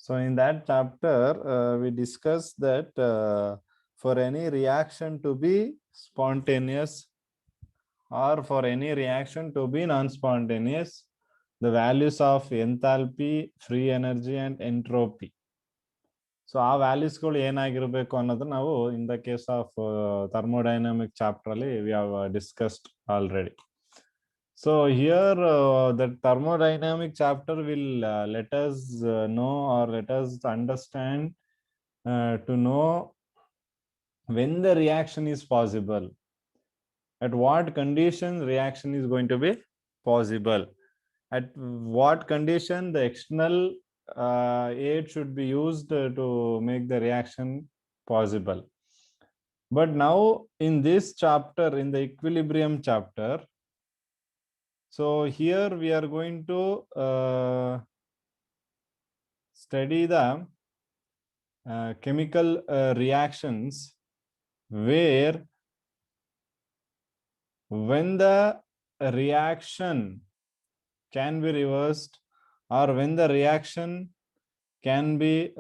So in that chapter, we discussed that for any reaction to be spontaneous or for any reaction to be non-spontaneous, the values of enthalpy, free energy and entropy. So our values now in the case of thermodynamic chapter we have discussed already. So here the thermodynamic chapter will let us know or let us understand to know when the reaction is possible, at what condition reaction is going to be possible, at what condition the external aid should be used to make the reaction possible. But now in this chapter, in the equilibrium chapter, so here we are going to study the chemical reactions where when the reaction can be reversed or when the reaction can be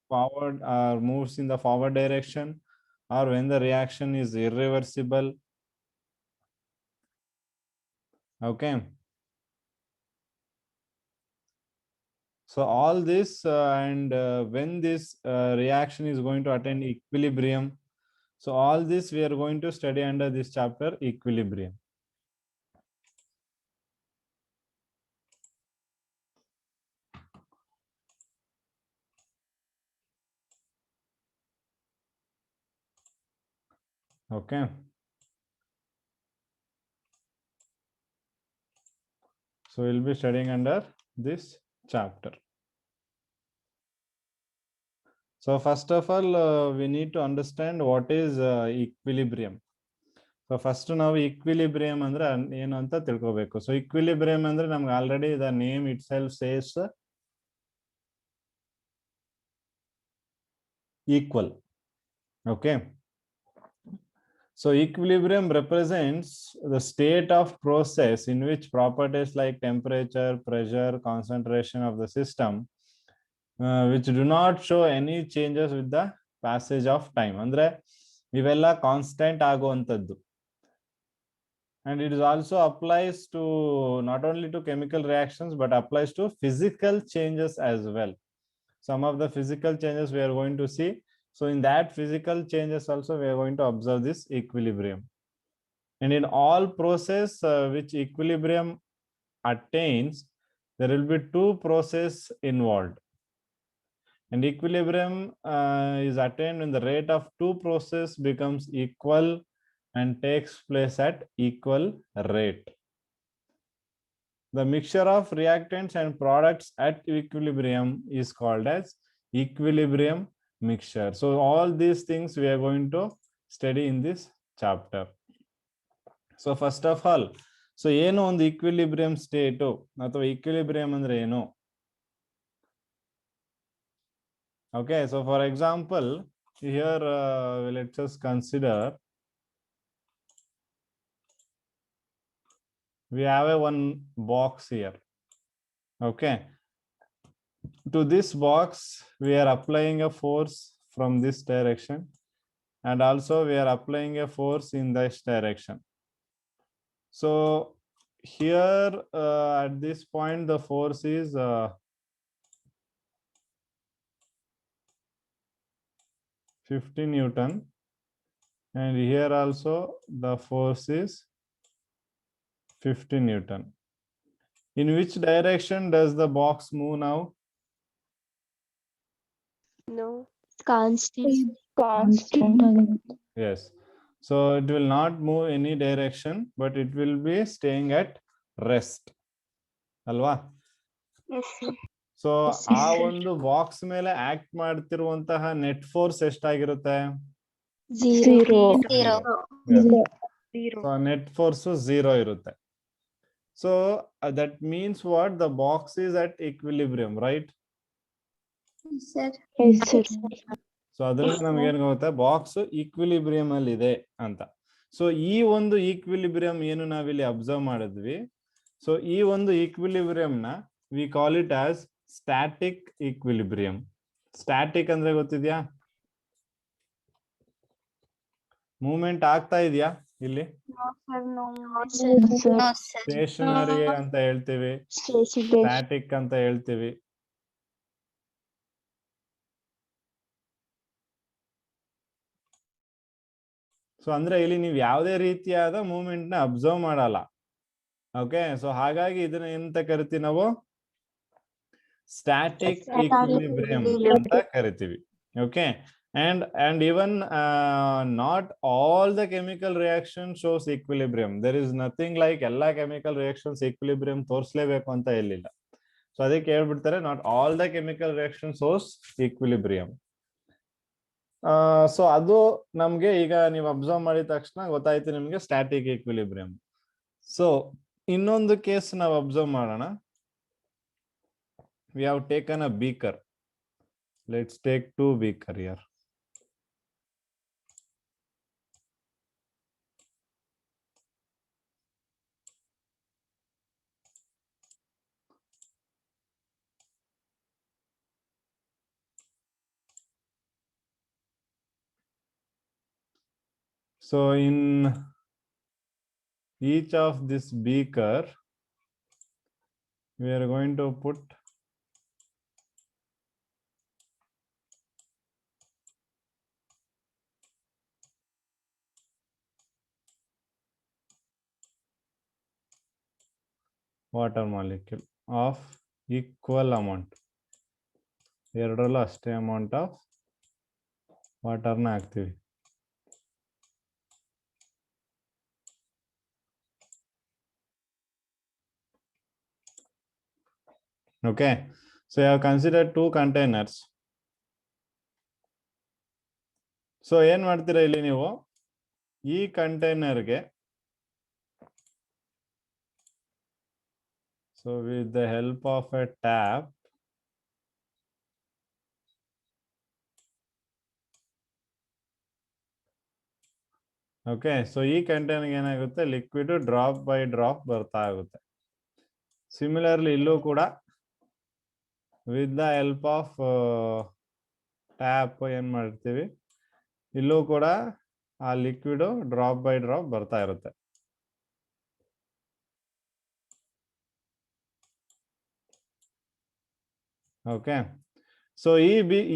forward or moves in the forward direction, or when the reaction is irreversible. Okay. So all this and when this reaction is going to attain equilibrium. So all this we are going to study under this chapter, equilibrium. Okay. So we'll be studying under this chapter. So first of all, we need to understand what is equilibrium. So first ನಾವು equilibrium ಅಂದ್ರೆ ಏನು ಅಂತ ತಿಳ್ಕೋಬೇಕು. So equilibrium ಅಂದ್ರೆ ನಮ್ಗೆ already the name itself says equal. Okay. So equilibrium represents the state of process in which properties like temperature, pressure, concentration of the system which do not show any changes with the passage of time. ಅಂದ್ರೆ ಇವೆಲ್ಲ constant ಆಗುವಂತದ್ದು. And it is also applies to not only to chemical reactions but applies to physical changes as well. Some of the physical changes we are going to see. So in that physical changes also we are going to observe this equilibrium. And in all process which equilibrium attains, there will be two processes involved. And equilibrium is attained when the rate of two processes becomes equal and takes place at equal rate. The mixture of reactants and products at equilibrium is called as equilibrium mixture. So all these things we are going to study in this chapter. So first of all, so ಏನು ಒಂದು equilibrium state ಅಥವಾ equilibrium ಅಂದ್ರೆ ಏನು? Okay, so for example, here let's just consider we have a one box here. Okay, to this box we are applying a force from this direction, and also we are applying a force in this direction. So here at this point the force is 50 Newton, and here also the force is 50 Newton. In which direction does the box move now? No. Constant. Yes. So it will not move any direction, but it will be staying at rest. Alva? Yes, sir. So ಆ ಒಂದು box ಮೇಲೆ act ಮಾಡ್ತಿರುವಂತಹ net force ಎಷ್ಟಾಗಿರುತ್ತೆ? Zero. So net force 0 ಇರುತ್ತೆ. So that means what? The box is at equilibrium, right? Yes, sir. So ಅದರಿಂದ ನಮ್ಗೆ ಏನ್ ಗೊತ್ತಾ, ಬಾಕ್ಸ್ ಈಕ್ವಿಲಿಬ್ರಿಯಂ ಅಲ್ಲಿ ಇದೆ ಅಂತ. ಸೊ ಈ ಒಂದು ಈಕ್ವಿಲಿಬ್ರಿಯಂ ಏನು ನಾವಿಲ್ಲಿ ಅಬ್ಸರ್ವ್ ಮಾಡಿದ್ವಿ, ಸೊ ಈ ಒಂದು ಈಕ್ವಿಲಿಬ್ರಿಯಂ ನ we call it as static equilibrium. Static ಅಂದ್ರೆ ಗೊತ್ತಿದ್ಯಾ? ಮೂವ್ಮೆಂಟ್ ಆಗ್ತಾ ಇದೆಯಾ ಇಲ್ಲಿ? ಸ್ಟೇಷನರಿ ಅಂತ ಹೇಳ್ತೀವಿ, ಸ್ಟ್ಯಾಟಿಕ್ ಅಂತ ಹೇಳ್ತೀವಿ. ಸೊ ಅಂದ್ರೆ ಇಲ್ಲಿ ನೀವು ಯಾವುದೇ ರೀತಿಯಾದ ಮೂವ್ಮೆಂಟ್ ನ ಅಬ್ಸರ್ವ್ ಮಾಡಲ್ಲ. ಓಕೆ, ಸೊ ಹಾಗಾಗಿ ಇದನ್ನ ಎಂತ ಕರಿತೀವಿ ನಾವು? ಸ್ಟ್ಯಾಟಿಕ್ ಈಕ್ವಿಲಿಬ್ರಿಯಂ ಅಂತ ಕರಿತೀವಿ. Okay, and even not all the chemical reaction shows equilibrium. There is nothing like ಎಲ್ಲ chemical reactions equilibrium ತೋರಿಸಲೇಬೇಕು ಅಂತ ಹೇಳಿಲ್ಲ. ಸೊ ಅದಕ್ಕೆ ಹೇಳ್ಬಿಡ್ತಾರೆ not all the chemical reaction shows equilibrium. So ಅದು ನಮ್ಗೆ ಈಗ ನೀವು ಅಬ್ಸರ್ವ್ ಮಾಡಿದ ತಕ್ಷಣ ಗೊತ್ತಾಯ್ತು ನಿಮ್ಗೆ ಸ್ಟ್ಯಾಟಿಕ್ ಈಕ್ವಿಲಿಬ್ರಿಯಂ. ಸೊ ಇನ್ನೊಂದು ಕೇಸ್ ನಾವು ಅಬ್ಸರ್ವ್ ಮಾಡೋಣ. We have taken a beaker. Let's take 2 beaker here. So in each of this beaker, we are going to put water molecule of equal amount. ಎರಡರಲ್ಲೂ ಅಷ್ಟೇ amount of ವಾಟರ್ನ ಹಾಕ್ತೀವಿ. Okay, so I have considered 2 containers. So ಏನ್ ಮಾಡ್ತೀರಾ ಇಲ್ಲಿ ನೀವು? ಈ ಕಂಟೈನರ್ಗೆ so with the help of a tap okay, so ಈ ಕಂಟೈನರ್ಗೆ ಏನಾಗುತ್ತೆ? ಲಿಕ್ವಿಡ್ ಡ್ರಾಪ್ ಬೈ ಡ್ರಾಪ್ ಬರ್ತಾ ಆಗುತ್ತೆ. ಸಿಮಿಲರ್ಲಿ ಇಲ್ಲೂ ಕೂಡ with the help of tap ಏನ್ ಮಾಡ್ತೀವಿ? ಇಲ್ಲೂ ಕೂಡ ಆ ಲಿಕ್ವಿಡ್ ಡ್ರಾಪ್ ಬೈ ಡ್ರಾಪ್ ಬರ್ತಾ ಇರುತ್ತೆ. ಓಕೆ, ಸೊ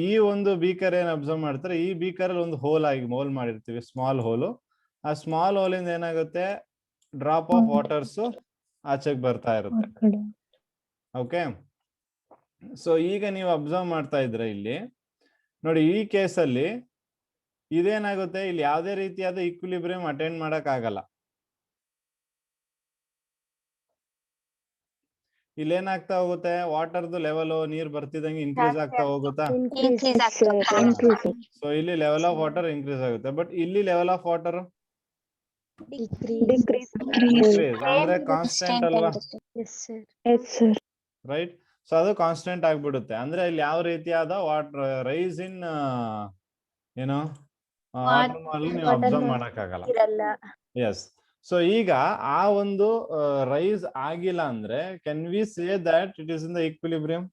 ಈ ಒಂದು ಬೀಕರ್ ಏನ್ ಅಬ್ಸರ್ವ್ ಮಾಡ್ತಾರೆ? ಈ ಬೀಕರ್ ಅಲ್ಲಿ ಒಂದು ಹೋಲ್ ಮಾಡಿರ್ತೀವಿ, ಸ್ಮಾಲ್ ಹೋಲು. ಆ ಸ್ಮಾಲ್ ಹೋಲಿಂದ ಏನಾಗುತ್ತೆ? ಡ್ರಾಪ್ ಆಫ್ ವಾಟರ್ಸ್ ಆಚೆಗೆ ಬರ್ತಾ ಇರುತ್ತೆ. ಓಕೆ, ಸೊ ಈಗ ನೀವು ಅಬ್ಸರ್ವ್ ಮಾಡ್ತಾ ಇದ್ರೆ ಇಲ್ಲಿ ನೋಡಿ, ಈ ಕೇಸಲ್ಲಿ ಇದೇನಾಗುತ್ತೆ? ಇಲ್ಲಿ ಯಾವುದೇ ರೀತಿಯಾದ ಈಕ್ವಿಲಿಬ್ರಿಯಂ ಅಟೆಂಡ್ ಮಾಡಕ್ ಆಗಲ್ಲ. ಇಲ್ಲಿ ಏನಾಗ್ತಾ ಹೋಗುತ್ತೆ? ವಾಟರ್ದು ಲೆವೆಲ್ ನೀರ್ ಬರ್ತಿದಂಗೆ ಇನ್ಕ್ರೀಸ್ ಆಗ್ತಾ ಹೋಗುತ್ತಾ? ಸೊ ಇಲ್ಲಿ ಲೆವೆಲ್ ಆಫ್ ವಾಟರ್ ಇನ್ಕ್ರೀಸ್ ಆಗುತ್ತೆ. ಬಟ್ ಇಲ್ಲಿ ಲೆವೆಲ್ ಆಫ್ ವಾಟರ್ ಅಂದ್ರೆ ಕಾನ್ಸ್ಟೆಂಟ್ ಅಲ್ವಾ? ರೈಟ್, ಸೊ ಅದು ಕಾನ್ಸ್ಟೆಂಟ್ ಆಗ್ಬಿಡುತ್ತೆ. ಅಂದ್ರೆ ಇಲ್ಲಿ ಯಾವ ರೀತಿಯಾದ ವಾಟರ್ ರೈಸ್ ಇನ್ ಏನು ವಾಟರ್ ಮಾಲ್ ನೀವು ಅಬ್ಸರ್ವ್ ಮಾಡಕ್ಕಾಗಲ್ಲ. ಎಸ್, ಸೊ ಈಗ ಆ ಒಂದು ರೈಸ್ ಆಗಿಲ್ಲ ಅಂದ್ರೆ can we say that it is in the equilibrium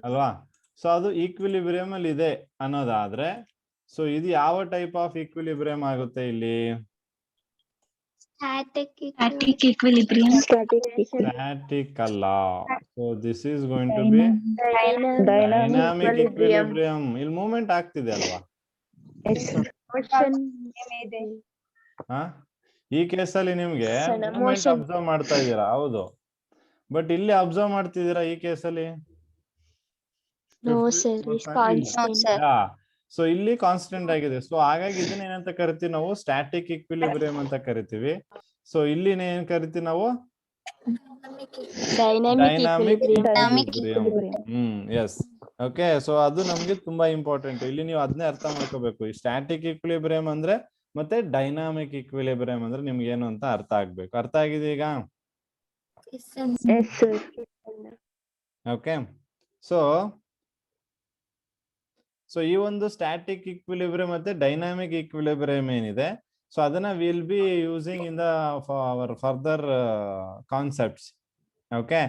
ಅಲ್ವಾ? ಸೊ ಅದು ಈಕ್ವಿಲಿಬ್ರಿಯಂ ಅಲ್ಲಿ ಇದೆ ಅನ್ನೋದಾದ್ರೆ, ಸೊ ಇದು ಯಾವ ಟೈಪ್ ಆಫ್ ಈಕ್ವಿಲಿಬ್ರಿಯಂ ಆಗುತ್ತೆ ಇಲ್ಲಿ? ಸ್ಟ್ಯಾಟಿಕ್ ಅಲ್ಲ. So this is going to be dynamic equilibrium. ಇಲ್ಲಿ ಮೂವ್ಮೆಂಟ್ ಆಗ್ತಿದೆ ಅಲ್ವಾ? ಈ ಕೇಸಲ್ಲಿ ನಿಮ್ಗೆ ಮೂವ್ಮೆಂಟ್ ಅಬ್ಸರ್ವ್ ಮಾಡ್ತಾ ಇದ್ದೀರಾ, ಹೌದು. ಬಟ್ ಇಲ್ಲಿ ಅಬ್ಸರ್ವ್ ಮಾಡ್ತಿದ್ದೀರಾ ಈ ಕೇಸಲ್ಲಿ? ಸೊ ಇಲ್ಲಿ ಕಾನ್ಸ್ಟೆಂಟ್ ಆಗಿದೆ. ಸೊ ಹಾಗಾಗಿ ಇದನ್ನ ಏನಂತ ಕರಿತೀವಿ ನಾವು? ಸ್ಟ್ಯಾಟಿಕ್ ಈಕ್ವಿಲಿಬ್ರಿಯಂ ಅಂತ ಕರಿತೀವಿ. ಸೊ ಇಲ್ಲಿ ಏನ್ ಕರಿತೀವಿ ನಾವು? Dynamic equilibrium. Yes, okay. So ಅದು ನಮ್ಗೆ ತುಂಬಾ ಇಂಪಾರ್ಟೆಂಟ್. ಇಲ್ಲಿ ನೀವು ಅದನ್ನೇ ಅರ್ಥ ಮಾಡ್ಕೋಬೇಕು. ಈ ಸ್ಟ್ಯಾಟಿಕ್ ಈಕ್ವಿಲಿಬ್ರಿಯಂ ಅಂದ್ರೆ ಮತ್ತೆ ಡೈನಾಮಿಕ್ ಈಕ್ವಿಲಿಬ್ರಿಯಂ ಅಂದ್ರೆ ನಿಮ್ಗೆ ಏನು ಅಂತ ಅರ್ಥ ಆಗ್ಬೇಕು. ಅರ್ಥ ಆಗಿದೆ ಈಗ? ಓಕೆ, ಸೊ ಈ ಒಂದು ಸ್ಟ್ಯಾಟಿಕ್ ಈಕ್ವಿಲಿಬ್ರಿಯಂ ಮತ್ತೆ ಡೈನಾಮಿಕ್ ಈಕ್ವಿಲಿಬ್ರಿಯಂ ಏನಿದೆ, ಸೊ ಅದನ್ನ will be using in the our further concepts. Okay.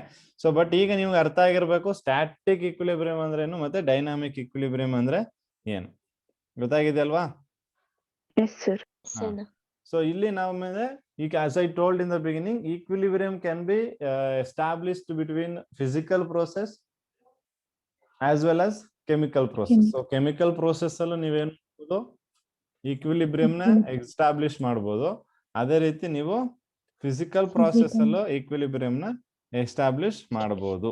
So but ಈಗ ನಿಮ್ಗೆ ಅರ್ಥ ಆಗಿರ್ಬೇಕು ಸ್ಟ್ಯಾಟಿಕ್ ಈಕ್ವಿಲಿಬ್ರಿಯಂ ಅಂದ್ರೆ ಏನು ಮತ್ತೆ ಡೈನಾಮಿಕ್ ಈಕ್ವಿಲಿಬ್ರಿಯಂ ಅಂದ್ರೆ ಏನು, ಗೊತ್ತಾಗಿದೆ ಅಲ್ವಾ? Yes, sir. Yes, Anna. So ಇಲ್ಲಿ ನಾವು ಮೇಲೆ ಈಗ as I told in the beginning, equilibrium can be established between physical process as well as chemical process. So chemical process ಅಲ್ಲೂ ನೀವೇನು ಮಾಡ್ಬೋದು, ಈಕ್ವಿಲಿಬ್ರಿಯಂ ನ ಎಸ್ಟಾಬ್ಲಿಷ್ ಮಾಡ್ಬೋದು. ಅದೇ ರೀತಿ ನೀವು ಫಿಸಿಕಲ್ ಪ್ರಾಸೆಸ್ ಅಲ್ಲೂ ಈಕ್ವಿಲಿಬ್ರಿಯಂ ನ ಎಸ್ಟಾಬ್ಲಿಷ್ ಮಾಡಬಹುದು.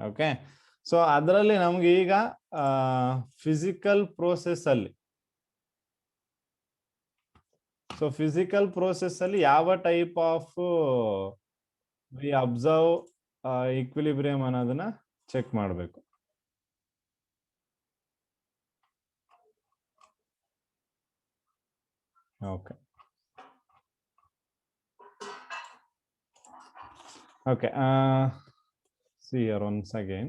ಓಕೆ. ಸೊ ಅದರಲ್ಲಿ ನಮ್ಗೆ ಈಗ ಫಿಸಿಕಲ್ ಪ್ರೋಸೆಸ್ ಅಲ್ಲಿ ಫಿಸಿಕಲ್ ಪ್ರೋಸೆಸ್ ಅಲ್ಲಿ ಯಾವ type of V observe equilibrium ಅನ್ನೋದನ್ನ ಚೆಕ್ ಮಾಡಬೇಕು. Okay okay see here once again.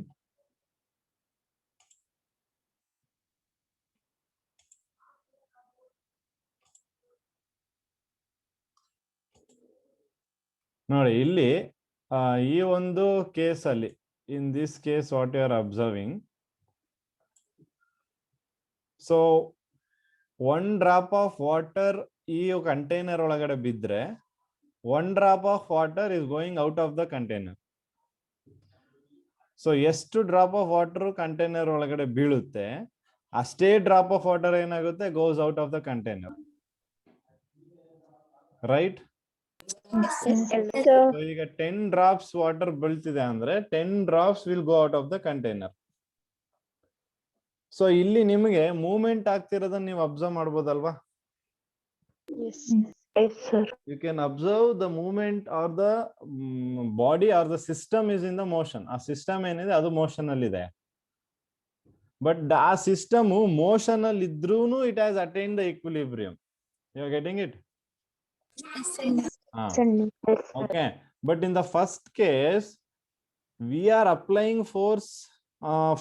ನೋಡಿ ಇಲ್ಲಿ ಈ ಒಂದು ಕೇಸ್ ಅಲ್ಲಿ, in this case what you are observing, so 1 drop of water ಈ ಕಂಟೈನರ್ ಒಳಗಡೆ ಬಿದ್ರೆ 1 drop of water is going out of the container. So ಎಷ್ಟು ಡ್ರಾಪ್ ಆಫ್ ವಾಟರ್ ಕಂಟೈನರ್ ಒಳಗಡೆ ಬೀಳುತ್ತೆ ಅಷ್ಟೇ ಡ್ರಾಪ್ ಆಫ್ ವಾಟರ್ ಏನಾಗುತ್ತೆ, goes out of the container, right? So ಈಗ 10 drops water ಬೀಳ್ತಿದೆ ಅಂದ್ರೆ 10 drops will go out of the container. So ಇಲ್ಲಿ ನಿಮಗೆ ಮೂವ್ಮೆಂಟ್ ಆಗ್ತಿರೋದನ್ನ ನೀವು observe ಮಾಡ್ಬೋದಲ್ವಾ? Yes. Yes, sir. You can observe the movement or the body or the system is in the motion. ಆ system ಏನಿದೆ ಅದು motion ಅಲ್ಲಿ ಇದೆ. ಬಟ್ ಆ ಸಿಸ್ಟಮ್ ಮೋಷನ್ ಅಲ್ಲಿ ಇದ್ರೂನು it has attain the equilibrium. You are getting it? Okay. But in the first case we are applying force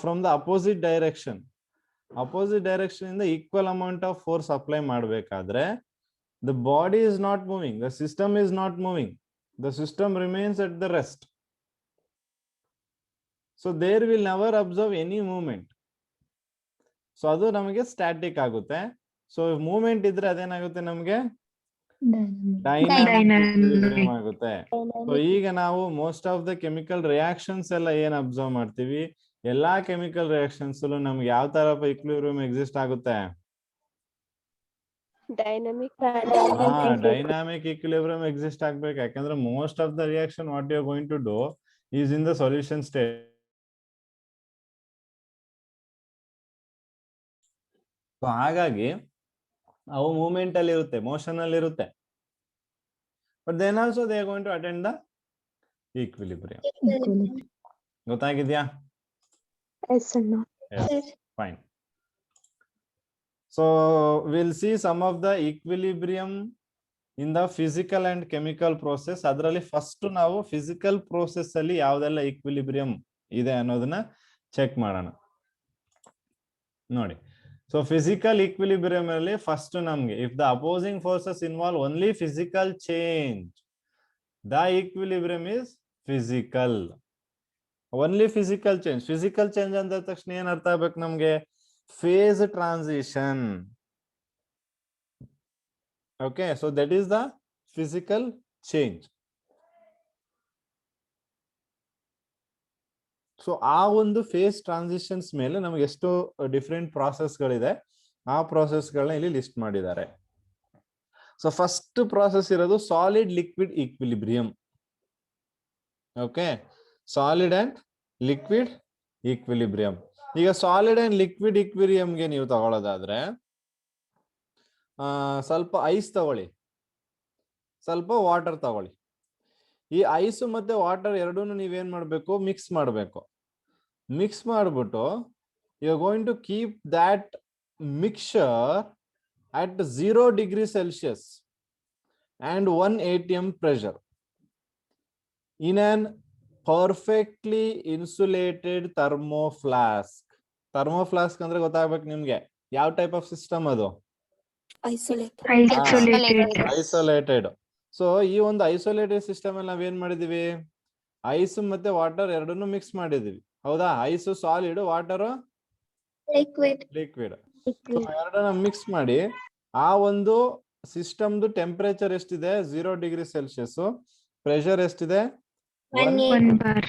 from the opposite direction. Opposite direction ಇಂದ equal amount of force apply ಮಾಡಬೇಕಾದ್ರೆ the body is not moving, the system is not moving, the system remains at the rest. So there will never observe any movement. So adu namage static agutte. So if movement idre adenagutte namage dynamic agutte. So ಈಗ ನಾವು most of the chemical reactions ಎಲ್ಲ ಏನ್ observe ಮಾಡ್ತೀವಿ, ಎಲ್ಲಾ chemical reactions ಅಲ್ಲೂ ನಮ್ಗೆ ಯಾವ ತರ ಈಕ್ವಿಲಿಬ್ರಿಯಂ ಎಕ್ಸಿಸ್ಟ್ ಆಗುತ್ತೆ? Dynamic. ಡೈನಾಮಿಕ್ ಈಕ್ವಿಲಿಬ್ರಿಯಂ ಎಕ್ಸಿಸ್ಟ್ ಆಗ್ಬೇಕು. ಯಾಕಂದ್ರೆ most of the reaction what you are going to do is in the solution state. ಹಾಗಾಗಿ ಅವು ಮೂವ್ಮೆಂಟ್ ಅಲ್ಲಿ ಇರುತ್ತೆ, ಮೋಷನ್ ಅಲ್ಲಿ ಇರುತ್ತೆ. But then also they are going to attend the equilibrium. ಗೊತ್ತಾಗಿದ್ಯಾ? Yes, sir. Fine. So we'll see some of the equilibrium in the physical and chemical process. ಅದರಲ್ಲಿ first ನಾವು physical process ಅಲ್ಲಿ ಯಾವ್ದೆಲ್ಲ equilibrium ಇದೆ ಅನ್ನೋದನ್ನ check ಮಾಡೋಣ. ನೋಡಿ, so physical equilibrium ಅಲ್ಲಿ first ನಮ್ಗೆ if the opposing forces involve only physical change, the equilibrium is physical. Only physical change. Physical change ಅಂದ ತಕ್ಷಣ ಏನ್ ಅರ್ಥ ಆಗ್ಬೇಕು ನಮ್ಗೆ? phase transition. Okay, so that is the physical change. So ಆ ಒಂದು ಫೇಸ್ ಟ್ರಾನ್ಸಿಷನ್ಸ್ ಮೇಲೆ ನಮಗೆ ಎಷ್ಟು ಡಿಫ್ರೆಂಟ್ ಪ್ರಾಸೆಸ್ಗಳಿದೆ, ಆ ಪ್ರಾಸೆಸ್ಗಳನ್ನ ಇಲ್ಲಿ ಲಿಸ್ಟ್ ಮಾಡಿದ್ದಾರೆ. ಸೊ ಫಸ್ಟ್ ಪ್ರಾಸೆಸ್ ಇರೋದು solid liquid equilibrium. Okay, solid and liquid equilibrium. ಈಗ ಸಾಲಿಡ್ ಅಂಡ್ ಲಿಕ್ವಿಡ್ ಈಕ್ವಿಲಿಬ್ರಿಯಂಗೆ ನೀವು ತಗೊಳ್ಳೋದಾದ್ರೆ ಸ್ವಲ್ಪ ಐಸ್ ತಗೊಳ್ಳಿ, ಸ್ವಲ್ಪ ವಾಟರ್ ತಗೊಳ್ಳಿ. ಈ ಐಸ್ ಮತ್ತೆ ವಾಟರ್ ಎರಡೂನು ನೀವೇನ್ ಮಾಡ್ಬೇಕು? ಮಿಕ್ಸ್ ಮಾಡ್ಬೇಕು. ಮಿಕ್ಸ್ ಮಾಡ್ಬಿಟ್ಟು you are going to keep that mixture at 0 degrees Celsius and 1 atm pressure in an perfectly insulated thermoflask. Thermoflask ಅಂದ್ರೆ ಗೊತ್ತಾಗಬೇಕು ನಿಮ್ಗೆ ಯಾವ ಟೈಪ್ ಆಫ್ ಸಿಸ್ಟಮ್ ಅದು? Isolated. Isolated. ಸೊ ಈ ಒಂದು ಐಸೋಲೇಟೆಡ್ ಸಿಸ್ಟಮ್ ಅಲ್ಲಿ ನಾವೇನ್ ಮಾಡಿದೀವಿ, ಐಸ್ ಮತ್ತೆ ವಾಟರ್ ಎರಡನ್ನು ಮಿಕ್ಸ್ ಮಾಡಿದೀವಿ, ಹೌದಾ? Ice solid, water Liquid. Liquid. Liquid. ಎರಡನ್ನ ಮಿಕ್ಸ್ ಮಾಡಿ ಆ ಒಂದು ಸಿಸ್ಟಮ್ದು ಟೆಂಪರೇಚರ್ ಎಷ್ಟಿದೆ, 0 ಡಿಗ್ರಿ ಸೆಲ್ಸಿಯಸ್. ಪ್ರೆಷರ್ ಎಷ್ಟಿದೆ, 1 1 bar.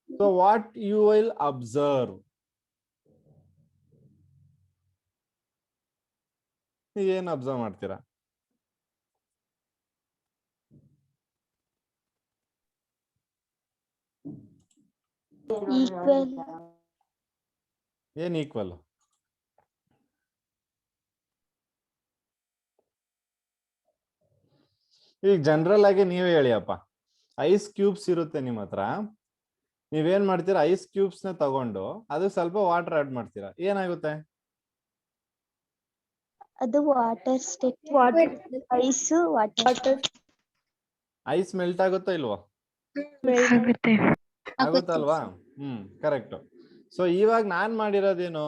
So what you will observe, ಏನ್ ಅಬ್ಸರ್ವ್ ಮಾಡ್ತೀರಾ? Equal. ಏನ್ ಈಕ್ವಲ್? ಈಗ ಜನರಲ್ ಆಗಿ ನೀವೇ ಹೇಳಿಯಪ್ಪ, ಐಸ್ ಕ್ಯೂಬ್ಸ್ ಇರುತ್ತೆ ನಿಮ್ಮ ಹತ್ರ, ನೀವೇನ್ ಮಾಡ್ತೀರಾ, ಐಸ್ ಕ್ಯೂಬ್ಸ್ ನ ತಗೊಂಡು ಅದು ಸ್ವಲ್ಪ ವಾಟರ್ ಆಡ್ ಮಾಡ್ತೀರಾ, ಏನಾಗುತ್ತೆ? ಅದು water state. Water ice water ice melt ಆಗುತ್ತಾ ಇಲ್ವಾ? ಆಗುತ್ತೆ. ಆಗುತ್ತಲ್ವಾ? ಕರೆಕ್ಟ್. ಸೊ ಇವಾಗ ನಾನ್ ಮಾಡಿರೋದೇನು,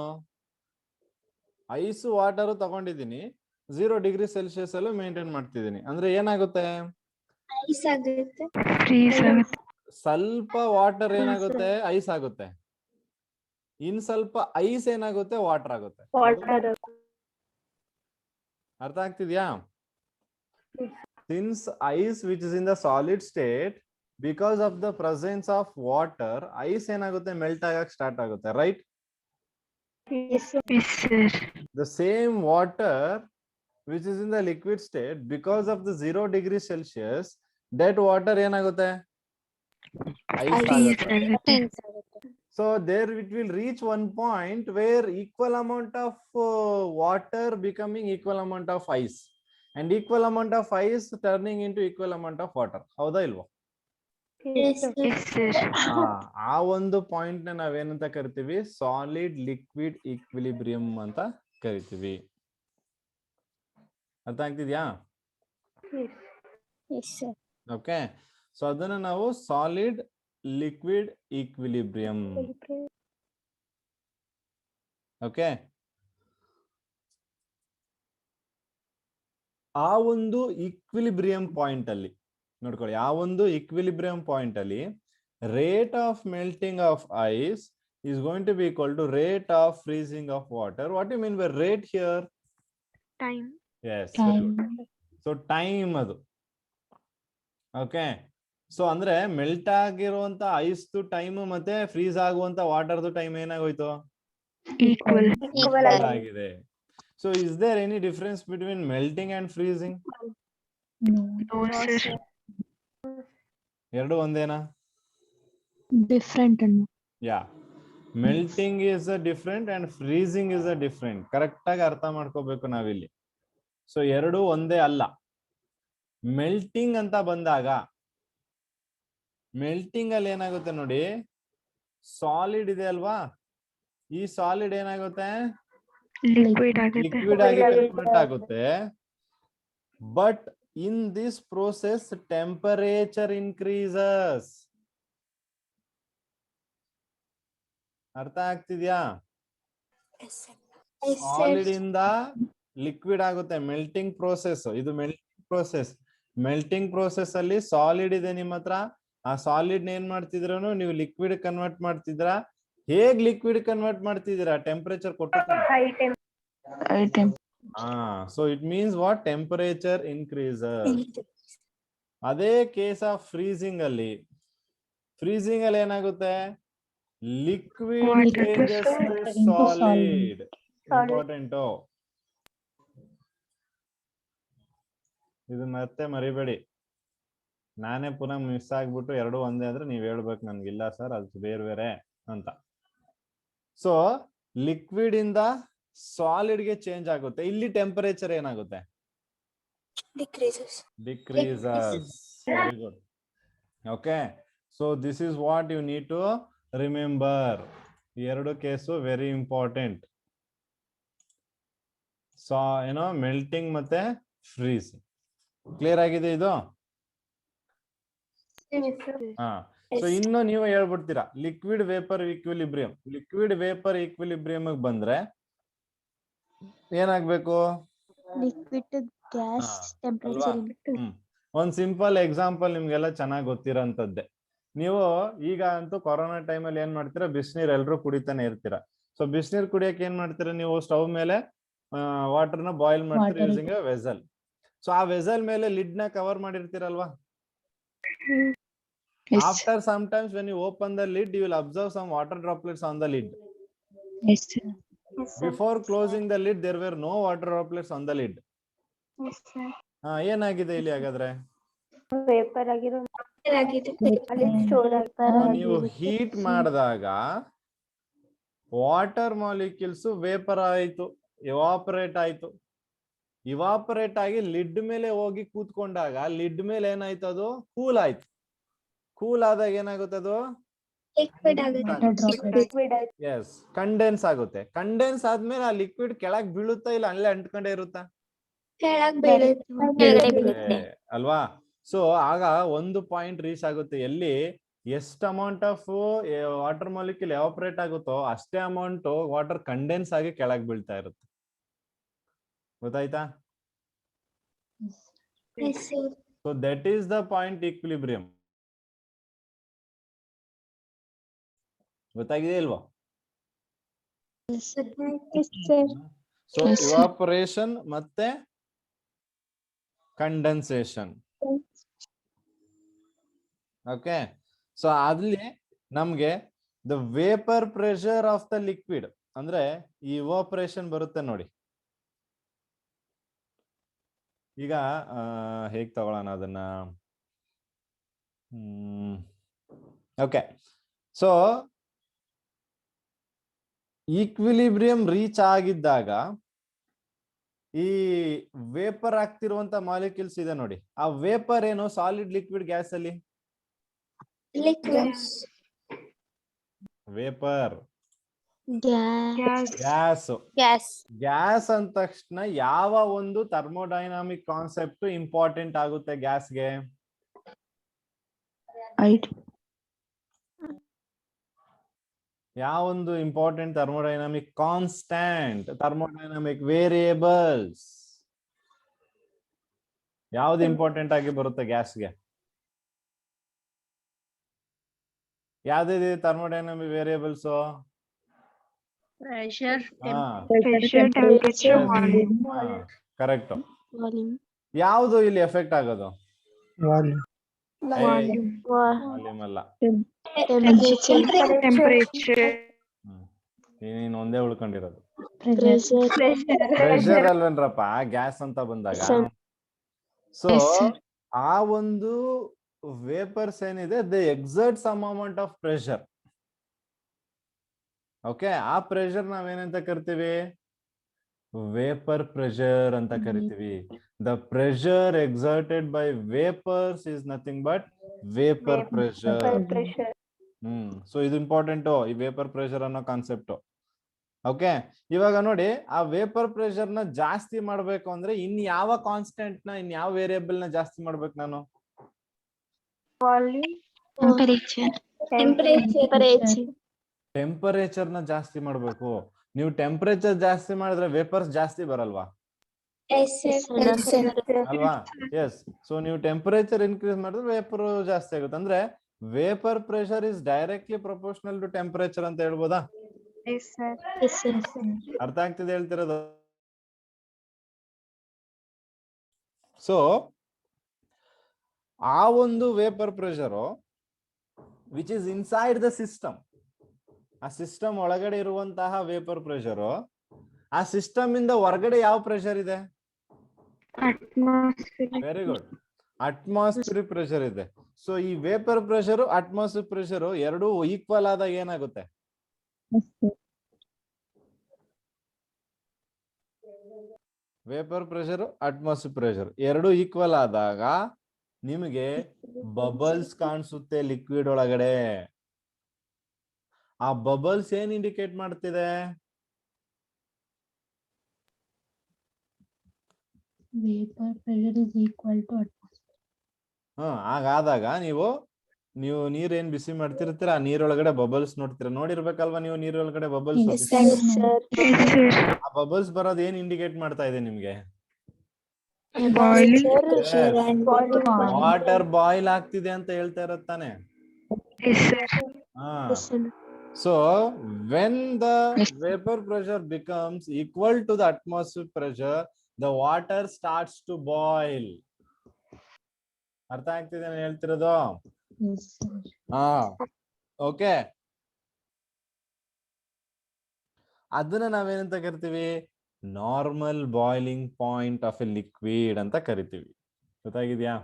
ಐಸ್ ವಾಟರ್ ತಗೊಂಡಿದ್ದೀನಿ, 0 ಡಿಗ್ರಿ ಸೆಲ್ಸಿಯಸ್ ಅಲ್ಲೂ ಮೇಂಟೈನ್ ಮಾಡ್ತಿದ್ದೀನಿ, ಅಂದ್ರೆ ಏನಾಗುತ್ತೆ, ಐಸ್ ಆಗುತ್ತೆ. Freeze ಆಗುತ್ತೆ. ಸ್ವಲ್ಪ ವಾಟರ್ ಏನಾಗುತ್ತೆ, ಐಸ್ ಆಗುತ್ತೆ, ಇನ್ ಸ್ವಲ್ಪ ಐಸ್ ಏನಾಗುತ್ತೆ, ವಾಟರ್ ಆಗುತ್ತೆ. Water. ಅರ್ಥ ಆಗ್ತಿದ್ಯಾ? Since ice which is in the solid state, because of the presence of water, ice ಏನಾಗುತ್ತೆ, ಮೆಲ್ಟ್ ಆಗಕ್ ಸ್ಟಾರ್ಟ್ ಆಗುತ್ತೆ, right? Yes, sir. Yes, sir. The same water which is in the liquid state, because of the 0 degree Celsius, that water ಏನಾಗುತ್ತೆ, ice Freeze ಆಗುತ್ತೆ. ಆಗುತ್ತೆ. So there it will reach one point where equal amount of water becoming equal amount of ice, and equal amount of ice turning into equal amount of water. ಹೌದಾ ಇಲ್ವಾ? Yes, sir. Yes, sir. ಆ ಒಂದು point ನ ನಾವೇನಂತ ಕರಿತೀವಿ, solid liquid equilibrium ಅಂತ ಕರಿತೀವಿ. ಅರ್ಥ ಆಗ್ತಿದ್ಯಾ? Yes, sir. ಓಕೆ, ಸೊ ಅದನ್ನ ನಾವು ಸಾಲಿಡ್ ಲಿಕ್ವಿಡ್ ಈಕ್ವಿಲಿಬ್ರಿಯಂ. ಓಕೆ, ಆ ಒಂದು ಈಕ್ವಿಲಿಬ್ರಿಯಂ ಪಾಯಿಂಟ್ ಅಲ್ಲಿ ನೋಡ್ಕೊಳ್ಳಿ, ಆ ಒಂದು ಈಕ್ವಿಲಿಬ್ರಿಯಂ ಪಾಯಿಂಟ್ ಅಲ್ಲಿ rate of melting of ice is going to be equal to rate of freezing of water. What do you mean by rate here? Time. Yes, very good. So time ಅದು. Okay, so ಅಂದ್ರೆ melt ಆಗಿರುವಂತ ice time ಮತ್ತೆ freeze ಆಗುವಂತ ವಾಟರ್ದು time ಏನಾಗೋಯ್ತು, Equal. Equal ಆಗಿದೆ. So is there any difference between melting and freezing? No, sir. ಎರಡು ಒಂದೇನಾ? Different ಅನ್ನು. Yeah, melting is a different and freezing is a different. Correct ಆಗಿ ಅರ್ಥ ಮಾಡ್ಕೋಬೇಕು ನಾವಿಲ್ಲಿ. ಸೊ ಎರಡು ಒಂದೇ ಅಲ್ಲ. ಮೆಲ್ಟಿಂಗ್ ಅಂತ ಬಂದಾಗ, ಮೆಲ್ಟಿಂಗ್ ಅಲ್ಲಿ ಏನಾಗುತ್ತೆ ನೋಡಿ, ಸಾಲಿಡ್ ಇದೆ ಅಲ್ವಾ, ಈ ಸಾಲಿಡ್ ಏನಾಗುತ್ತೆ, Liquid ಆಗುತ್ತೆ. ಲಿಕ್ವಿಡ್ ಆಗಿ ಕನ್ವರ್ಟ್ ಆಗುತ್ತೆ. But in this process temperature increases. ಅರ್ಥ ಆಗ್ತಿದ್ಯಾ? ಸಾಲಿಡ್ ಇಂದ ಲಿಕ್ವಿಡ್ ಆಗುತ್ತೆ, ಮೆಲ್ಟಿಂಗ್ ಪ್ರೋಸೆಸ್ ಇದು. ಮೆಲ್ಟಿಂಗ್ ಪ್ರೋಸೆಸ್, ಮೆಲ್ಟಿಂಗ್ ಪ್ರೋಸೆಸ್ ಅಲ್ಲಿ ಸಾಲಿಡ್ ಇದೆ ನಿಮ್ಮ ಹತ್ರ, ಆ ಸಾಲಿಡ್ ಏನ್ ಮಾಡ್ತಿದ್ರು ನೀವು ಲಿಕ್ವಿಡ್ ಕನ್ವರ್ಟ್ ಮಾಡ್ತಿದ್ರಾ. ಹೇಗ್ ಲಿಕ್ವಿಡ್ ಕನ್ವರ್ಟ್ ಮಾಡ್ತಿದ್ದೀರಾ, ಟೆಂಪರೇಚರ್ ಕೊಟ್ಟು. So it means what, temperature increases. ಅದೇ ಕೇಸ್ ಆಫ್ ಫ್ರೀಸಿಂಗ್ ಅಲ್ಲಿ, ಫ್ರೀಸಿಂಗ್ ಅಲ್ಲಿ ಏನಾಗುತ್ತೆ, liquid changes to solid. Important ಇದು, ಮತ್ತೆ ಮರಿಬೇಡಿ. ನಾನೇ ಪುನಃ ಮಿಸ್ ಆಗ್ಬಿಟ್ಟು ಎರಡು ಒಂದೇ ಅಂದ್ರೆ ನೀವ್ ಹೇಳ್ಬೇಕು ನನ್ಗಿಲ್ಲ ಸರ್ ಅದು ಬೇರೆ ಬೇರೆ ಅಂತ. ಸೊ ಲಿಕ್ವಿಡ್ ಇಂದ ಸಾಲಿಡ್ ಗೆ ಚೇಂಜ್ ಆಗುತ್ತೆ. ಇಲ್ಲಿ ಟೆಂಪರೇಚರ್ ಏನಾಗುತ್ತೆ, decreases. Very good. Okay, so this is what you need to remember. ಎರಡು ಕೇಸು ವೆರಿ ಇಂಪಾರ್ಟೆಂಟ್. ಸೊ ಏನೋ ಮೆಲ್ಟಿಂಗ್ ಮತ್ತೆ ಫ್ರೀಸಿಂಗ್. ಕ್ಲಿಯರ್ ಆಗಿದೆ ಇದು? ಹಾ, ಸೊ ಇನ್ನು ನೀವು ಹೇಳ್ಬಿಡ್ತೀರಾ liquid vapour equilibrium. Liquid vapour equilibrium ಬಂದ್ರೆ ಏನಾಗ್ಬೇಕು, liquid to gas ಹಾ, temperature. ಅಲ್ವಾ? ಒಂದ್ ಸಿಂಪಲ್ ಎಕ್ಸಾಂಪಲ್ ನಿಮ್ಗೆಲ್ಲ ಚೆನ್ನಾಗಿ ಗೊತ್ತಿರೋಂಥದ್ದೇ. ನೀವು ಈಗ ಅಂತೂ ಕೊರೋನಾ ಟೈಮಲ್ಲಿ ಏನ್ ಮಾಡ್ತೀರಾ, ಬಿಸಿನೀರ್ ಎಲ್ರು ಕುಡಿತಾನೆ ಇರ್ತೀರಾ. ಸೊ ಬಿಸಿನೀರ್ ಕುಡಿಯಕ್ಕೆ ಏನ್ ಮಾಡ್ತೀರಾ, ನೀವು ಸ್ಟವ್ ಮೇಲೆ ವಾಟರ್ನ ಬಾಯ್ಲ್ ಮಾಡ್ತೀರಾ ಯೂಸಿಂಗ್ ಎ ವೆಸಲ್. ಸೊ ಆ ವೆಸಲ್ ಮೇಲೆ ಲಿಡ್ ನ cover ಮಾಡಿರ್ತೀರಲ್ವಾ. After sometimes when you open the lid, you will observe some water droplets on the lid. Yes, sir. Before closing the lid, there were no water droplets on the lid. ಏನಾಗಿದೆ ಇಲ್ಲಿ ಹಾಗಾದ್ರೆ? Paper ಆಗಿರೋ store ನೀವು heat ಮಾಡಿದಾಗ water molecules vapour ಆಯ್ತು, evaporate ಆಯ್ತು. Evaporate ಆಗಿ lid ಮೇಲೆ ಹೋಗಿ ಕೂತ್ಕೊಂಡಾಗ ಲಿಡ್ ಮೇಲೆ ಏನಾಯ್ತು, ಅದು ಕೂಲ್ ಆಯ್ತು. ಕೂಲ್ ಆದಾಗ ಏನಾಗುತ್ತೆ, ಅದು ಎಸ್ ಕಂಡೆನ್ಸ್ ಆಗುತ್ತೆ. ಕಂಡೆನ್ಸ್ ಆದ್ಮೇಲೆ ಆ ಲಿಕ್ವಿಡ್ ಕೆಳಗ್ ಬೀಳುತ್ತಾ ಇಲ್ಲ ಅಲ್ಲೇ ಅಂಟ್ಕೊಂಡೇ ಇರುತ್ತಾ ಅಲ್ವಾ? ಸೊ ಆಗ ಒಂದು ಪಾಯಿಂಟ್ ರೀಚ್ ಆಗುತ್ತೆ ಎಲ್ಲಿ ಎಷ್ಟು amount of water molecule evaporate ಆಗುತ್ತೋ ಅಷ್ಟೇ ಅಮೌಂಟ್ ವಾಟರ್ ಕಂಡೆನ್ಸ್ ಆಗಿ ಕೆಳಗ್ ಬೀಳ್ತಾ ಇರುತ್ತೆ. ಗೊತ್ತಾಯ್ತಾ? So that is the point equilibrium. ಗೊತ್ತಾಗಿದೆ ಇಲ್ವಾ? ಸೊ ಇವಾಪರೇಷನ್ ಮತ್ತೆ ಕಂಡೆನ್ಸೇಷನ್. ಓಕೆ, ಸೊ ಅಲ್ಲಿ ನಮ್ಗೆ the vapour pressure of the liquid ಅಂದ್ರೆ ಈ ಇವಾಪರೇಷನ್ ಬರುತ್ತೆ ನೋಡಿ. ಈಗ ಹೇಗ್ ತಗೊಳ್ಳೋಣ ಅದನ್ನ? ಓಕೆ, ಸೊ ಈಕ್ವಿಲಿಬ್ರಿಯಂ ರೀಚ್ ಆಗಿದ್ದಾಗ ಈ ವೇಪರ್ ಆಗ್ತಿರುವಂತ ಮಾಲಿಕ್ಯೂಲ್ಸ್ ಇದೆ ನೋಡಿ. ಆ ವೇಪರ್ ಏನು, ಸಾಲಿಡ್, ಲಿಕ್ವಿಡ್, ಗ್ಯಾಸ್ ಅಲ್ಲಿ? ವೇಪರ್, ಗ್ಯಾಸ್ ಅಂದ ತಕ್ಷಣ ಯಾವ ಒಂದು ಥರ್ಮೋಡೈನಾಮಿಕ್ ಕಾನ್ಸೆಪ್ಟ್ ಇಂಪಾರ್ಟೆಂಟ್ ಆಗುತ್ತೆ ಗ್ಯಾಸ್ಗೆ? ಯಾವೊಂದು important thermodynamic constant, thermodynamic variables ಯಾವ್ದು ಇಂಪಾರ್ಟೆಂಟ್ ಆಗಿ ಬರುತ್ತೆ ಗ್ಯಾಸ್ಗೆ? ಯಾವ್ದಿದೆ ಥರ್ಮೋಡೈನಾಮಿಕ್ ವೇರಿಯೇಬಲ್ಸ್? ಕರೆಕ್ಟ್. ಯಾವ್ದು ಇಲ್ಲಿ ಎಫೆಕ್ಟ್ ಆಗೋದು? ವಾಲ್ಯೂಮ್ ಅಲ್ಲ, ನೀನ್ ಒಂದೇ ಉಳ್ಕೊಂಡಿರೋದು ಪ್ರೆಷರ್ ಅಲ್ವೇನ್ರಪ್ಪ ಗ್ಯಾಸ್ ಅಂತ ಬಂದಾಗ. ಸೊ ಆ ಒಂದು ವೇಪರ್ಸ್ ಏನಿದೆ they exert some amount of pressure. Okay, ಆ ಪ್ರೆಷರ್ ನಾವೇನಂತ ಕರಿತೀವಿ? ವೇಪರ್ ಪ್ರೆಷರ್ ಅಂತ ಕರಿತೀವಿ. The pressure exerted by vapours is nothing but vapour pressure. So ಇದು ಇಂಪಾರ್ಟೆಂಟ್, ಈ ವೇಪರ್ ಪ್ರೆಷರ್ ಅನ್ನೋ ಕಾನ್ಸೆಪ್ಟ್. ಓಕೆ, ಇವಾಗ ನೋಡಿ, ಆ ವೇಪರ್ ಪ್ರೆಷರ್ ನ ಜಾಸ್ತಿ ಮಾಡ್ಬೇಕು ಅಂದ್ರೆ ಇನ್ ಯಾವ ಕಾನ್ಸ್ಟೆಂಟ್ ನ, ಇನ್ ಯಾವ ವೇರಿಯೇಬಲ್ ನ ಜಾಸ್ತಿ ಮಾಡ್ಬೇಕು ನಾನು? ಟೆಂಪರೇಚರ್ ನ ಜಾಸ್ತಿ ಮಾಡ್ಬೇಕು. ನೀವು ಟೆಂಪರೇಚರ್ ಜಾಸ್ತಿ ಮಾಡಿದ್ರೆ ವೇಪರ್ಸ್ ಜಾಸ್ತಿ ಬರಲ್ವಾ? ಅಲ್ವಾ? ಎಸ್. ಸೊ ನೀವು ಟೆಂಪರೇಚರ್ ಇನ್ಕ್ರೀಸ್ ಮಾಡಿದ್ರೆ ವೇಪರ್ ಜಾಸ್ತಿ ಆಗುತ್ತೆ. ಅಂದ್ರೆ vapour pressure is directly proportional to temperature ಅಂತ ಹೇಳ್ಬೋದಾ? ಅರ್ಥ ಆಗ್ತಿದೆ ಹೇಳ್ತಿರೋದು? ಸೊ ಆ ಒಂದು vapour pressure which is inside the system, ಆ ಸಿಸ್ಟಮ್ ಒಳಗಡೆ ಇರುವಂತಹ ವೇಪರ್ ಪ್ರೆಷರ್, ಆ ಸಿಸ್ಟಮ್ ಇಂದ ಹೊರಗಡೆ ಯಾವ ಪ್ರೆಷರ್ ಇದೆ? ವೆರಿ ಗುಡ್, ಅಟ್ಮಾಸ್ಫಿಯರಿಕ್ ಪ್ರೆಷರ್ ಇದೆ. ಸೊ ಈ ವೇಪರ್ ಪ್ರೆಷರ್, ಅಟ್ಮಾಸ್ಫಿಯರ್ ಪ್ರೆಷರ್ ಎರಡು ಈಕ್ವಲ್ ಆದಾಗ ಏನಾಗುತ್ತೆ? ವೇಪರ್ ಪ್ರೆಷರ್, ಅಟ್ಮಾಸ್ಫಿಯರ್ ಪ್ರೆಷರ್ ಎರಡು ಈಕ್ವಲ್ ಆದಾಗ ನಿಮಗೆ ಬಬಲ್ಸ್ ಕಾಣಿಸುತ್ತೆ ಲಿಕ್ವಿಡ್ ಒಳಗಡೆ. ಆ ಬಬಲ್ಸ್ ಏನ್ ಇಂಡಿಕೇಟ್ ಮಾಡ್ತಿದೆ? Vapor pressure is equal to atmosphere. ಹಾಗಾದಾಗ ನೀವು ನೀರೇನ್ ಬಿಸಿ ಮಾಡ್ತಿರ್ತೀರ, ಆ ನೀರೊಳಗಡೆ ಬಬಲ್ಸ್ ನೋಡ್ತೀರಾ. ನೋಡಿರ್ಬೇಕಲ್ವಾ ನೀವು ನೀರೊಳಗಡೆ ಬಬಲ್ಸ್? ಆ ಬಬಲ್ಸ್ ಬರೋದು ಏನ್ ಇಂಡಿಕೇಟ್ ಮಾಡ್ತಾ ಇದೆ ನಿಮ್ಗೆ? Boiling. ವಾಟರ್ ಬಾಯ್ಲ್ ಆಗ್ತಿದೆ ಅಂತ ಹೇಳ್ತಾ ಇರತ್ತಾನೆ. Yes, sir. So when the vapor pressure becomes equal to the atmospheric pressure, the water starts to boil. ಅರ್ಥ ಆಗ್ತಿದೆ ನಾನು ಹೇಳ್ತಿರೋದು? Yes, sir. ಓಕೆ, ಅದನ್ನ ನಾವೇನಂತ ಕರಿತೀವಿ? Normal boiling point of A liquid ಅಂತ ಕರಿತೀವಿ. ಗೊತ್ತಾಗಿದ್ಯಾ?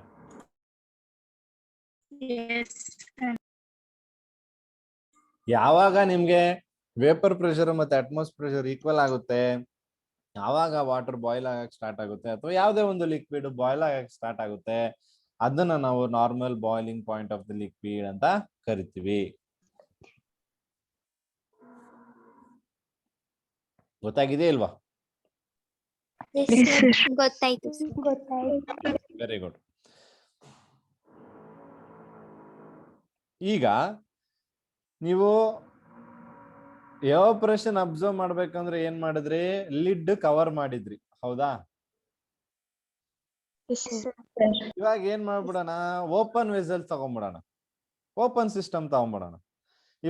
Yes, sir. ಯಾವಾಗ ನಿಮ್ಗೆ ವೇಪರ್ ಪ್ರೆಷರ್ ಮತ್ತೆ ಅಟ್ಮಾಸ್ಫಿಯರ್ ಪ್ರೆಷರ್ ಈಕ್ವಲ್ ಆಗುತ್ತೆ, ಯಾವಾಗ ವಾಟರ್ ಬಾಯ್ಲ್ ಆಗಕ್ ಸ್ಟಾರ್ಟ್ ಆಗುತ್ತೆ ಅಥವಾ ಯಾವುದೇ ಒಂದು ಲಿಕ್ವಿಡ್ ಬಾಯ್ಲ್ ಆಗಕ್ ಸ್ಟಾರ್ಟ್ ಆಗುತ್ತೆ, ಅದನ್ನ ನಾವು normal boiling point of the liquid ಅಂತ ಕರಿತೀವಿ. ಗೊತ್ತಾಗಿದೆ ಇಲ್ವಾ? ಗೊತ್ತಾಯ್ತು. Very good. ಈಗ ನೀವು ಎವಾಪರೇಷನ್ ಅಬ್ಸರ್ವ್ ಮಾಡ್ಬೇಕಂದ್ರೆ ಏನ್ ಮಾಡಿದ್ರಿ? ಲಿಡ್ ಕವರ್ ಮಾಡಿದ್ರಿ, ಹೌದಾ? ಇವಾಗ ಏನ್ ಮಾಡ್ಬಿಡೋಣ? ಓಪನ್ ವೆಸಲ್ ತಗೊಂಡ್ಬಿಡೋಣ, ಓಪನ್ ಸಿಸ್ಟಮ್ ತಗೊಂಡ್ಬಿಡೋಣ.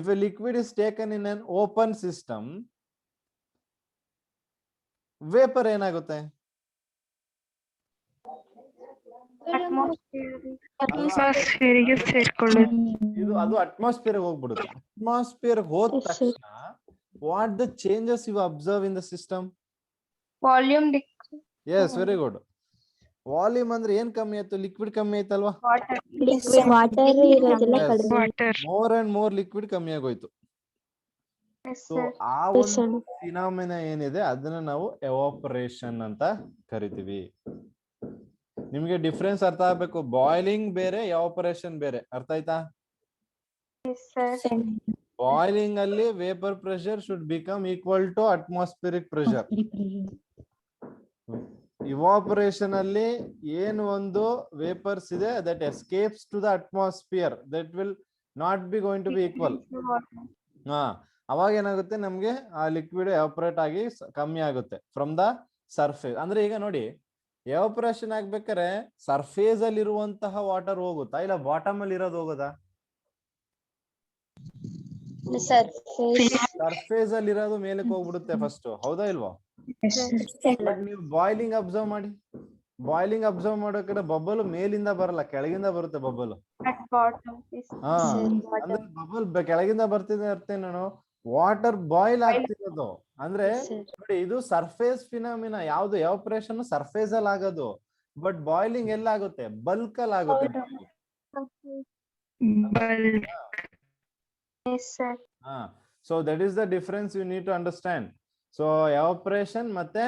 If a liquid is taken in an open system, vapour ಏನಾಗುತ್ತೆ? ಇದು ಅದು ಅಟ್ಮಾಸ್ಫಿಯರ್ ಹೋಗ್ಬಿಡುತ್ತೆ. ಅಟ್ಮಾಸ್ಫಿಯರ್ ಹೋದ ತಕ್ಷಣ what the changes you observe in the system? Volume yes, very good. Volume ಅಂದ್ರೆ ಏನ್ ಕಮ್ಮಿ ಆಯ್ತು? ಲಿಕ್ವಿಡ್ ಕಮ್ಮಿ ಆಯ್ತಲ್ವಾ? ಮೋರ್ ಅಂಡ್ ಮೋರ್ ಲಿಕ್ವಿಡ್ ಕಮ್ಮಿ ಆಗೋಯ್ತು. ಸೊ ಆ ಒಂದು ಫಿನಾಮಿನಾ ಏನಿದೆ ಅದನ್ನ ನಾವು ಎವಾಪರೇಷನ್ ಅಂತ ಕರಿತೀವಿ. ನಿಮ್ಗೆ ಡಿಫ್ರೆನ್ಸ್ ಅರ್ಥ ಆಗ್ಬೇಕು. ಬಾಯ್ಲಿಂಗ್ ಬೇರೆ, ಎವಾಪರೇಷನ್ ಬೇರೆ. ಅರ್ಥ ಆಯ್ತಾ? ಬಾಯ್ಲಿಂಗ್ ಅಲ್ಲಿ vapour pressure should become equal to atmospheric pressure. Evaporation ಅಲ್ಲಿ ಏನು ಒಂದು ವೇಪರ್ಸ್ ಇದೆ that escapes to the atmosphere, that will not be going to be equal. ಅವಾಗ ಏನಾಗುತ್ತೆ? ನಮ್ಗೆ ಆ ಲಿಕ್ವಿಡ್ ಎವಾಪರೇಟ್ ಆಗಿ ಕಮ್ಮಿ ಆಗುತ್ತೆ ಫ್ರಮ್ ದ ಸರ್ಫೇಸ್. ಅಂದ್ರೆ ಈಗ ನೋಡಿ, ಎವಾಪರೇಷನ್ ಆಗ್ಬೇಕಾದ್ರೆ ಸರ್ಫೇಸ್ ಅಲ್ಲಿ ಇರುವಂತಹ ವಾಟರ್ ಹೋಗುತ್ತಾ, ಇಲ್ಲ ಬಾಟಮ್ ಅಲ್ಲಿ ಇರೋದು ಹೋಗೋದಾ? ಸರ್ಫೇಸ್ ಅಲ್ಲಿ ಇರೋದು ಮೇಲಕ್ಕೆ ಹೋಗ್ಬಿಡುತ್ತೆ ಫಸ್ಟ್, ಹೌದಾ ಇಲ್ವಾ? ಬಟ್ ನೀವು ಬಾಯ್ಲಿಂಗ್ ಅಬ್ಸರ್ವ್ ಮಾಡಿ, ಬಾಯ್ಲಿಂಗ್ ಅಬ್ಸರ್ವ್ ಮಾಡೋ ಕಡೆ ಬಬಲ್ ಮೇಲಿಂದ ಬರಲ್ಲ, ಕೆಳಗಿಂದ ಬರುತ್ತೆ ಬಬಲ್. ಅಂದ್ರೆ ಬಬಲ್ ಕೆಳಗಿಂದ ಬರ್ತಿದೆ ಅರ್ಥ ನಾನು ವಾಟರ್ ಬಾಯ್ಲ್ ಆಗ್ತಿರೋದು. ಅಂದ್ರೆ ನೋಡಿ, ಇದು ಸರ್ಫೇಸ್ ಫಿನಾಮಿನಾ. ಯಾವ್ದು? ಎವಾಪರೇಷನ್ ಸರ್ಫೇಸ್ ಅಲ್ಲಿ ಆಗೋದು, ಬಟ್ ಬಾಯ್ಲಿಂಗ್ ಎಲ್ಲ ಆಗುತ್ತೆ? ಬಲ್ಕ್ ಅಲ್ಲಿ ಆಗುತ್ತೆ. So that is the difference you need to understand. So evaporation ಮತ್ತೆ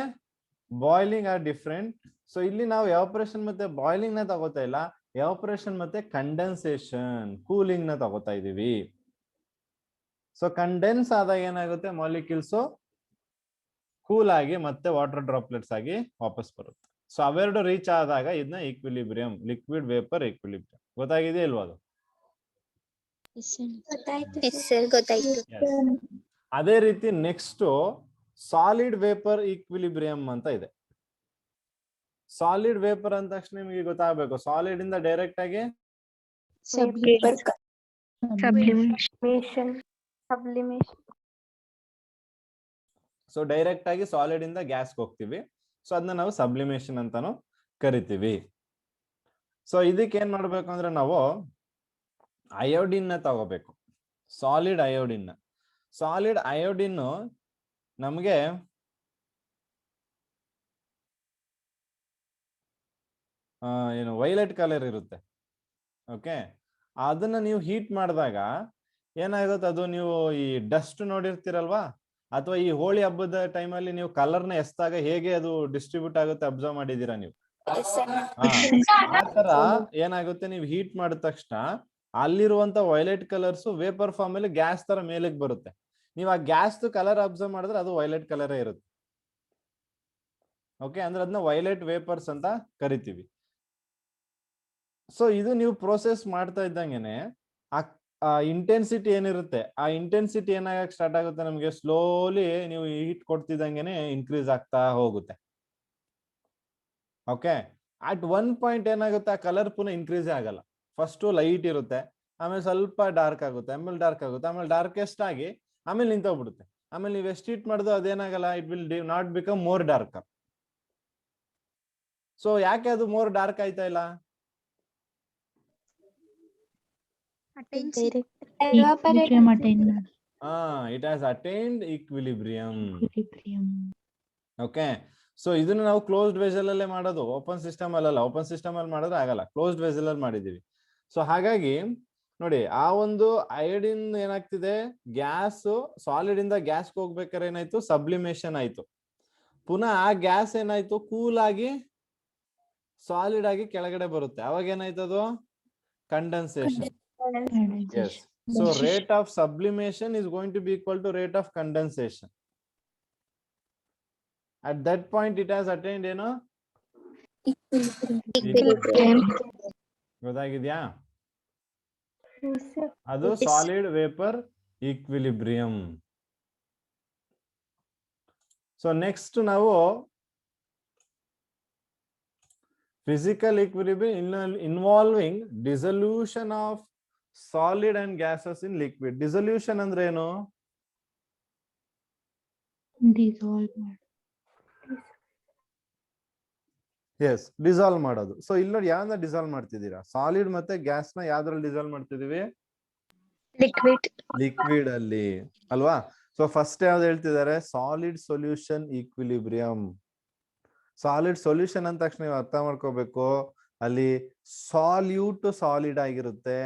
ಬಾಯ್ಲಿಂಗ್ ಆರ್ ಡಿಫ್ರೆಂಟ್. ಸೊ ಇಲ್ಲಿ ನಾವು ಎವಾಪರೇಷನ್ ಮತ್ತೆ ಬಾಯ್ಲಿಂಗ್ ನ ತಗೋತಾ ಇಲ್ಲ, ಎವಾಪರೇಷನ್ ಮತ್ತೆ ಕಂಡೆನ್ಸೇಷನ್, ಕೂಲಿಂಗ್ ನ ತಗೋತಾ ಇದೀವಿ. ಸೊ ಕಂಡೆನ್ಸ್ ಆದಾಗ ಏನಾಗುತ್ತೆ? ಮಾಲಿಕ್ಯೂಲ್ಸ್ ಕೂಲ್ ಆಗಿ ಮತ್ತೆ ವಾಟರ್ ಡ್ರಾಪ್ಲೆಟ್ಸ್ ಆಗಿ ವಾಪಸ್ ಬರುತ್ತೆ. ಸೊ ಅವೆರಡು ರೀಚ್ ಆದಾಗ ಇದನ್ನ ಈಕ್ವಿಲಿಬ್ರಿಯಂ, ಲಿಕ್ವಿಡ್ ವೇಪರ್ ಈಕ್ವಿಲಿಬ್ರಿಯಂ. ಗೊತ್ತಾಗಿದೆ ಇಲ್ವಾ? ಅದು ಅದೇ ರೀತಿ ನೆಕ್ಸ್ಟ್ ಸಾಲಿಡ್ ವೇಪರ್ ಈಕ್ವಿಲಿಬ್ರಿಯಂ ಅಂತ ಇದೆ. ಸಾಲಿಡ್ ವೇಪರ್ ಅಂದ ತಕ್ಷಣ ನಿಮಗೆ ಗೊತ್ತಾಗಬೇಕು, ಸಾಲಿಡ್ ಇಂದ ಡೈರೆಕ್ಟ್ ಆಗಿ ಸೊ ಡೈರೆಕ್ಟ್ ಆಗಿ ಸಾಲಿಡ್ ಇಂದ ಗ್ಯಾಸ್ಗೆ ಹೋಗ್ತೀವಿ. ಸೊ ಅದನ್ನ ನಾವು ಸಬ್ಲಿಮೇಷನ್ ಅಂತಾನು ಕರಿತೀವಿ. ಸೊ ಇದಕ್ಕೆ ಏನ್ ಮಾಡ್ಬೇಕು ಅಂದ್ರೆ ನಾವು ಅಯೋಡಿನ್ ನ ತಗೋಬೇಕು, ಸಾಲಿಡ್ ಅಯೋಡಿನ್. ಸಾಲಿಡ್ ಅಯೋಡಿನ್ ನಮ್ಗೆ ಏನು ವೈಲೆಟ್ ಕಲರ್ ಇರುತ್ತೆ. ಓಕೆ, ಅದನ್ನ ನೀವು ಹೀಟ್ ಮಾಡಿದಾಗ ಏನಾಗುತ್ತೆ? ಅದು ನೀವು ಈ ಡಸ್ಟ್ ನೋಡಿರ್ತೀರಲ್ವಾ, ಅಥವಾ ಈ ಹೋಳಿ ಹಬ್ಬದ ಟೈಮಲ್ಲಿ ನೀವು ಕಲರ್ನ ಎಸ್ದಾಗ ಹೇಗೆ ಅದು ಡಿಸ್ಟ್ರಿಬ್ಯೂಟ್ ಆಗುತ್ತೆ ಅಬ್ಸರ್ವ್ ಮಾಡಿದೀರಾ ನೀವು? ಆ ತರ ಏನಾಗುತ್ತೆ, ನೀವು ಹೀಟ್ ಮಾಡಿದ ತಕ್ಷಣ ಅಲ್ಲಿರುವಂತ ವೈಲೆಟ್ ಕಲರ್ಸ್ ವೇಪರ್ ಫಾರ್ಮ್ ಅಲ್ಲಿ ಗ್ಯಾಸ್ ತರ ಮೇಲಕ್ಕೆ ಬರುತ್ತೆ. ನೀವು ಆ ಗ್ಯಾಸ್ ಕಲರ್ ಅಬ್ಸರ್ವ್ ಮಾಡಿದ್ರೆ ಅದು ವೈಲೆಟ್ ಕಲರೇ ಇರುತ್ತೆ. ಓಕೆ, ಅಂದ್ರೆ ಅದನ್ನ ವೈಲೆಟ್ ವೇಪರ್ಸ್ ಅಂತ ಕರಿತೀವಿ. ಸೊ ಇದು ನೀವು ಪ್ರೋಸೆಸ್ ಮಾಡ್ತಾ ಇದ್ದಂಗೆನೆ ಆ ಇಂಟೆನ್ಸಿಟಿ ಏನಿರುತ್ತೆ, ಆ ಇಂಟೆನ್ಸಿಟಿ ಏನಾಗಕ್ಕೆ ಸ್ಟಾರ್ಟ್ ಆಗುತ್ತೆ? ನಮಗೆ ಸ್ಲೋಲಿ ನೀವು ಹೀಟ್ ಕೊಡ್ತಿದ್ದಂಗೆನೆ ಇನ್ಕ್ರೀಸ್ ಆಗ್ತಾ ಹೋಗುತ್ತೆ. ಓಕೆ, ಅಟ್ ಒನ್ ಪಾಯಿಂಟ್ ಏನಾಗುತ್ತೆ, ಆ ಕಲರ್ ಪುನಃ ಇನ್ಕ್ರೀಸ್ ಆಗಲ್ಲ. ಫಸ್ಟ್ ಲೈಟ್ ಇರುತ್ತೆ, ಆಮೇಲೆ ಸ್ವಲ್ಪ ಡಾರ್ಕ್ ಆಗುತ್ತೆ, ಆಮೇಲೆ ಡಾರ್ಕ್ ಆಗುತ್ತೆ, ಆಮೇಲೆ ಡಾರ್ಕೆಸ್ಟ್ ಆಗಿ ಆಮೇಲೆ ನಿಂತೋಗ್ಬಿಡುತ್ತೆ. ಆಮೇಲೆ ನೀವು ಎಷ್ಟು ಹೀಟ್ ಮಾಡಿದ್ರು ಅದೇನಾಗಲ್ಲ, it will not become more darker. So ಯಾಕೆ ಅದು ಮೋರ್ ಡಾರ್ಕ್ ಆಯ್ತಾ ಇಲ್ಲ? Equilibrium attained. It has attained equilibrium. Equilibrium. Okay. So ಇದನ್ನ ನಾವು ಕ್ಲೋಸ್ಡ್ ವೆಸಲ್ ಅಲ್ಲೇ ಮಾಡೋದು, ಓಪನ್ ಸಿಸ್ಟಮ್ ಅಲ್ಲ. ಓಪನ್ ಸಿಸ್ಟಮ್ ಅಲ್ಲಿ ಮಾಡಿದ್ರೆ ಆಗಲ್ಲ, ಕ್ಲೋಸ್ಡ್ ವೆಸಲ್ ಅಲ್ಲಿ ಮಾಡಿದೀವಿ. ಸೊ ಹಾಗಾಗಿ ನೋಡಿ, ಆ ಒಂದು ಅಯೋಡಿನ್ ಏನಾಗ್ತಿದೆ, ಗ್ಯಾಸ್ ಸಾಲಿಡ್ ಇಂದ ಗ್ಯಾಸ್ಗೆ ಹೋಗ್ಬೇಕಾದ್ರೆ ಏನಾಯ್ತು, ಸಬ್ಲಿಮೇಷನ್ ಆಯ್ತು. ಪುನಃ ಆ ಗ್ಯಾಸ್ ಏನಾಯ್ತು, ಕೂಲ್ ಆಗಿ ಸಾಲಿಡ್ ಆಗಿ ಕೆಳಗಡೆ ಬರುತ್ತೆ. ಅವಾಗ ಏನಾಯ್ತದು, condensation. Yes. So rate of sublimation is going to be equal to rate of condensation. At that point it has attained ಏನು, ಗೊತ್ತಾಗಿದ್ಯಾ? ಅದು solid vapour equilibrium. So next ನಾವು physical equilibrium involving dissolution of solid and gases in liquid. Dissolution ಅಂದ್ರೆ ಏನು? Dissolve. Yes, dissolve ಮಾಡೋದು. So ಇಲ್ಲಿ ನೋಡಿ, ಯಾವ್ದನ್ನ ಡಿಸಾಲ್ವ್ ಮಾಡ್ತಿದ್ದೀರಾ? ಸಾಲಿಡ್ ಮತ್ತೆ ಗ್ಯಾಸ್ ನ ಯಾವ್ದ್ರಲ್ಲಿ ಡಿಸಾಲ್ವ್ ಮಾಡ್ತಿದೀವಿ? ಲಿಕ್ವಿಡ್ ಅಲ್ಲಿ ಅಲ್ವಾ? ಸೊ ಫಸ್ಟ್ ಯಾವ್ದು ಹೇಳ್ತಿದ್ದಾರೆ, solid solution equilibrium. Solid solution ಅಂದ ತಕ್ಷಣ ನೀವು ಅರ್ಥ ಮಾಡ್ಕೋಬೇಕು, ಅಲ್ಲಿ ಸಾಲ್ಯೂಟ್ ಸಾಲಿಡ್ ಆಗಿರುತ್ತೆ,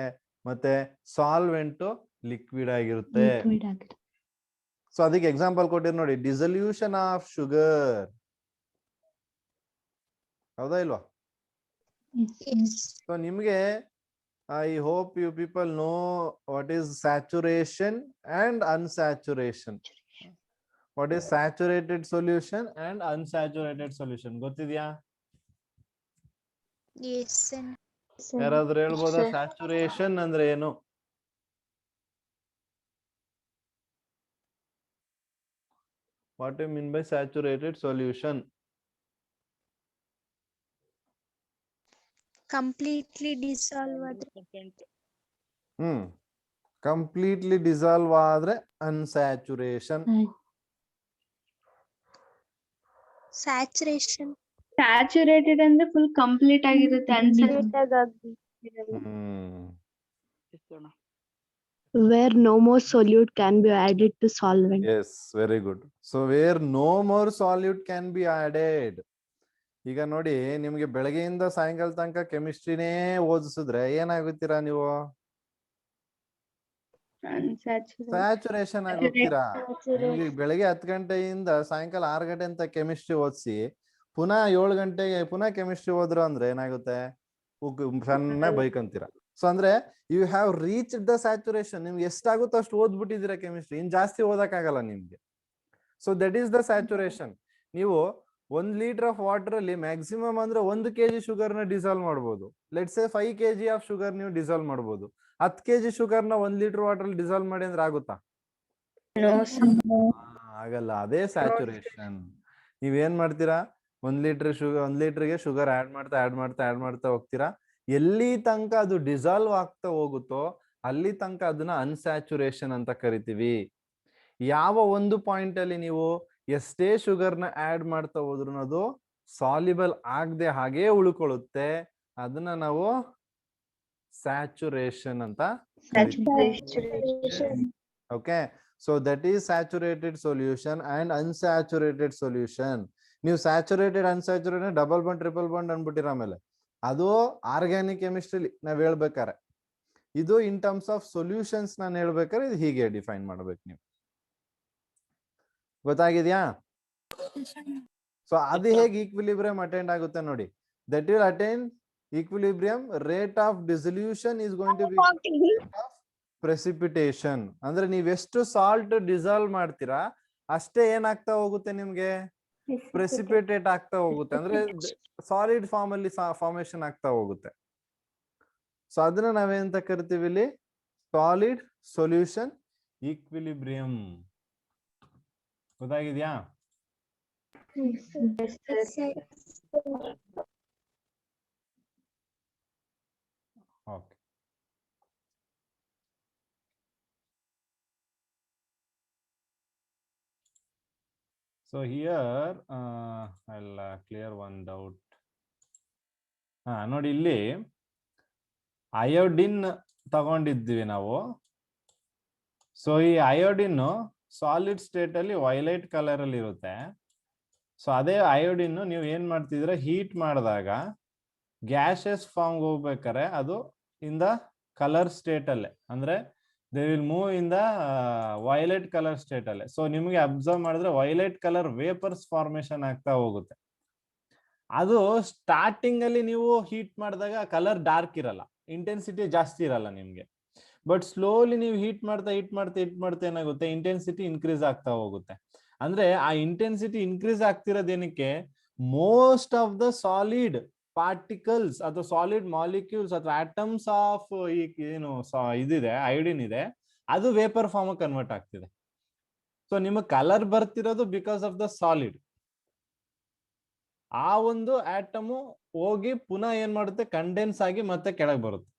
ಮತ್ತೆ ಸಾಲ್ವೆಂಟ್ ಲಿಕ್ವಿಡ್ ಆಗಿರುತ್ತೆ. ಸೊ ಅದಕ್ಕೆ ಎಕ್ಸಾಂಪಲ್ ಕೊಟ್ಟಿರ್ ನೋಡಿ, ಡಿಸಲ್ಯೂಷನ್ ಆಫ್ ಶುಗರ್. ಹೌದಾ ಇಲ್ವಾ? ಸೊ ನಿಮ್ಗೆ I hope you people know what is saturation and unsaturation. What is saturated solution and unsaturated solution ಗೊತ್ತಿದ್ಯಾ? ಯಾರಾದ್ರೂ ಹೇಳ್ಬೋದಾ ಸ್ಯಾಚುರೇಷನ್ ಅಂದ್ರೆ ಏನು? What you mean by saturated solution? Completely dissolve ಆದ್ರೆ ಕಂಪ್ಲೀಟ್ಲಿ ಡಿಸಾಲ್ವ್ ಆದ್ರೆ ಅನ್ಸ್ಯಾಚುರೇಷನ್. ಸ್ಯಾಚುರೇಷನ್ ಸ್ಯಾಚುರೇಟೆಡ್ ಅಂದ್ರೆ full complete ಆಗಿರುತ್ತೆ. where no more solute can be added to solvent. Yes, very good. So where no more solute can be added. ಈಗ ನೋಡಿ, ನಿಮ್ಗೆ ಬೆಳಗ್ಗೆಯಿಂದ ಸಾಯಂಕಾಲ ತನಕ ಕೆಮಿಸ್ಟ್ರಿನೇ ಓದಿಸಿದ್ರೆ ಏನಾಗುತ್ತೀರಾ ನೀವು? ಸ್ಯಾಚುರೇಷನ್ ಆಗೋಗ್ತೀರಾ. ನಿಮ್ಗೆ ಬೆಳಗ್ಗೆ 10 ಗಂಟೆಯಿಂದ ಸಾಯಂಕಾಲ 6 ಗಂಟೆ ಅಂತ ಕೆಮಿಸ್ಟ್ರಿ ಓದಿಸಿ ಪುನಃ 7 ಗಂಟೆಗೆ ಪುನಃ ಕೆಮಿಸ್ಟ್ರಿ ಓದ್ರು ಅಂದ್ರೆ ಏನಾಗುತ್ತೆ, ಸಣ್ಣ ಬೈಕಂತೀರಾ. ಸೊ ಅಂದ್ರೆ you have reach the saturation. ನಿಮ್ಗೆ ಎಷ್ಟಾಗುತ್ತೋ ಅಷ್ಟು ಓದ್ಬಿಟ್ಟಿದ್ದೀರಾ ಕೆಮಿಸ್ಟ್ರಿ, ಇನ್ ಜಾಸ್ತಿ ಓದಕ್ಕಾಗಲ್ಲ ನಿಮ್ಗೆ. So that is the saturation. ನೀವು 1 ಲೀಟರ್ ಆಫ್ ವಾಟರ್ ಅಲ್ಲಿ ಮ್ಯಾಕ್ಸಿಮಮ್ ಅಂದ್ರೆ 1 kg ಶುಗರ್ ನ ಡಿಸಾಲ್ವ್ ಮಾಡ್ಬೋದು. Let's say 5 kg of sugar ನೀವು ಡಿಸಾಲ್ವ್ ಮಾಡ್ಬೋದು. 10 kg ಶುಗರ್ ನ 1 ಲೀಟರ್ ವಾಟರ್ ಅಲ್ಲಿ ಡಿಸಾಲ್ವ್ ಮಾಡಿ ಅಂದ್ರೆ ಆಗುತ್ತಾ? ಆಗಲ್ಲ. ಅದೇ ಸ್ಯಾಚುರೇಷನ್. ನೀವೇನ್ ಮಾಡ್ತೀರಾ, 1 ಲೀಟರ್ಗೆ ಶುಗರ್ ಆಡ್ ಮಾಡ್ತಾ ಹೋಗ್ತೀರಾ. ಎಲ್ಲಿ ತನಕ ಅದು ಡಿಸಾಲ್ವ್ ಆಗ್ತಾ ಹೋಗುತ್ತೋ ಅಲ್ಲಿ ತನಕ ಅದನ್ನ ಅನ್ಸ್ಯಾಚುರೇಷನ್ ಅಂತ ಕರಿತೀವಿ. ಯಾವ ಒಂದು ಪಾಯಿಂಟ್ ಅಲ್ಲಿ ನೀವು ಎಷ್ಟೇ ಶುಗರ್ನ ಆಡ್ ಮಾಡ್ತಾ ಹೋದ್ರು ಅದು ಸಾಲ್ಯುಬಲ್ ಆಗದೆ ಹಾಗೆ ಉಳ್ಕೊಳ್ಳುತ್ತೆ, ಅದನ್ನ ನಾವು ಸ್ಯಾಚುರೇಷನ್ ಅಂತ ಕರಿತೀವಿ. Okay. So that is saturated solution and unsaturated solution. ನೀವು saturated unsaturated double bond triple bond ಅನ್ಬಿಟ್ಟಿರ. ಆಮೇಲೆ ಅದು ಆರ್ಗ್ಯಾನಿಕ್ ಕೆಮಿಸ್ಟ್ರಿಲಿ ನಾವ್ ಹೇಳ್ಬೇಕಾರೆ, ಇದು ಇನ್ ಟರ್ಮ್ಸ್ ಆಫ್ ಸೊಲ್ಯೂಷನ್ಸ್ ನಾನು ಹೇಳ್ಬೇಕಾದ್ರೆ ಇದು ಹೀಗೆ ಡಿಫೈನ್ ಮಾಡ್ಬೇಕು ನೀವು. ಗೊತ್ತಾಗಿದ್ಯಾ? ಸೊ ಅದು ಹೇಗೆ ಈಕ್ವಿಲಿಬ್ರಿಯಂ ಅಟೆಂಡ್ ಆಗುತ್ತೆ ನೋಡಿ. That will attain equilibrium. Rate of dissolution is going to be rate of precipitation. ಅಂದ್ರೆ ನೀವೆಷ್ಟು ಸಾಲ್ಟ್ ಡಿಸಾಲ್ವ್ ಮಾಡ್ತೀರಾ ಅಷ್ಟೇ ಏನಾಗ್ತಾ ಹೋಗುತ್ತೆ, ನಿಮ್ಗೆ ಪ್ರೆಸಿಪಿಟೇಟ್ ಆಗ್ತಾ ಹೋಗುತ್ತೆ. ಅಂದ್ರೆ ಸಾಲಿಡ್ ಫಾರ್ಮ್ ಅಲ್ಲಿ ಫಾರ್ಮೇಶನ್ ಆಗ್ತಾ ಹೋಗುತ್ತೆ. ಸೊ ಅದನ್ನ ನಾವೇಂತ ಕರಿತೀವಿ ಇಲ್ಲಿ, ಸಾಲಿಡ್ ಸೊಲ್ಯೂಷನ್ ಈಕ್ವಿಲಿಬ್ರಿಯಂ. ಗೊತ್ತಾಗಿದ್ಯಾ? Okay. So here I'll clear one doubt. ನೋಡಿ ಇಲ್ಲಿ ಅಯೋಡಿನ್ ತಗೊಂಡಿದ್ವಿ ನಾವು. ಸೊ ಈ ಅಯೋಡಿನ್ ಸಾಲಿಡ್ ಸ್ಟೇಟ್ ಅಲ್ಲಿ ವೈಲೆಟ್ ಕಲರ್ ಅಲ್ಲಿ ಇರುತ್ತೆ. ಸೊ ಅದೇ ಅಯೋಡಿನ್ ನೀವು ಏನ್ ಮಾಡ್ತಿದ್ರೆ ಹೀಟ್ ಮಾಡಿದಾಗ ಗ್ಯಾಸಸ್ ಫಾರ್ಮ್ ಹೋಗ್ಬೇಕಾರೆ ಅದು ಇನ್ ದ ಕಲರ್ ಸ್ಟೇಟ್ ಅಲ್ಲೇ, ಅಂದ್ರೆ they will move in the violet colour state ಅಲ್ಲೇ. ಸೊ ನಿಮಗೆ ಅಬ್ಸರ್ವ್ ಮಾಡಿದ್ರೆ ವೈಲೆಟ್ ಕಲರ್ ವೇಪರ್ಸ್ ಫಾರ್ಮೇಶನ್ ಆಗ್ತಾ ಹೋಗುತ್ತೆ. ಅದು ಸ್ಟಾರ್ಟಿಂಗ್ ಅಲ್ಲಿ ನೀವು ಹೀಟ್ ಮಾಡಿದಾಗ ಕಲರ್ ಡಾರ್ಕ್ ಇರಲ್ಲ, ಇಂಟೆನ್ಸಿಟಿ ಜಾಸ್ತಿ ಇರಲ್ಲ ನಿಮ್ಗೆ. ಬಟ್ ಸ್ಲೋಲಿ ನೀವು ಹೀಟ್ ಮಾಡ್ತಾ ಏನಾಗುತ್ತೆ, ಇಂಟೆನ್ಸಿಟಿ ಇನ್ಕ್ರೀಸ್ ಆಗ್ತಾ ಹೋಗುತ್ತೆ. ಅಂದ್ರೆ ಆ ಇಂಟೆನ್ಸಿಟಿ ಇನ್ಕ್ರೀಸ್ ಆಗ್ತಿರೋದೇನಕ್ಕೆ, most of the solid particles ಅಥವಾ ಸಾಲಿಡ್ ಮಾಲಿಕ್ಯೂಲ್ಸ್ ಅಥವಾ ಆಟಮ್ಸ್ ಆಫ್ ಏನು ಇದಿದೆ ಅಯೋಡಿನ್ ಇದೆ, ಅದು ವೇಪರ್ ಫಾರ್ಮ್ ಕನ್ವರ್ಟ್ ಆಗ್ತಿದೆ. ಸೊ ನಿಮಗೆ ಕಲರ್ ಬರ್ತಿರೋದು ಬಿಕಾಸ್ ಆಫ್ ದ ಸಾಲಿಡ್. ಆ ಒಂದು ಆಟಮು ಹೋಗಿ ಪುನಃ ಏನ್ ಮಾಡುತ್ತೆ, ಕಂಡೆನ್ಸ್ ಆಗಿ ಮತ್ತೆ ಕೆಳಗೆ ಬರುತ್ತೆ.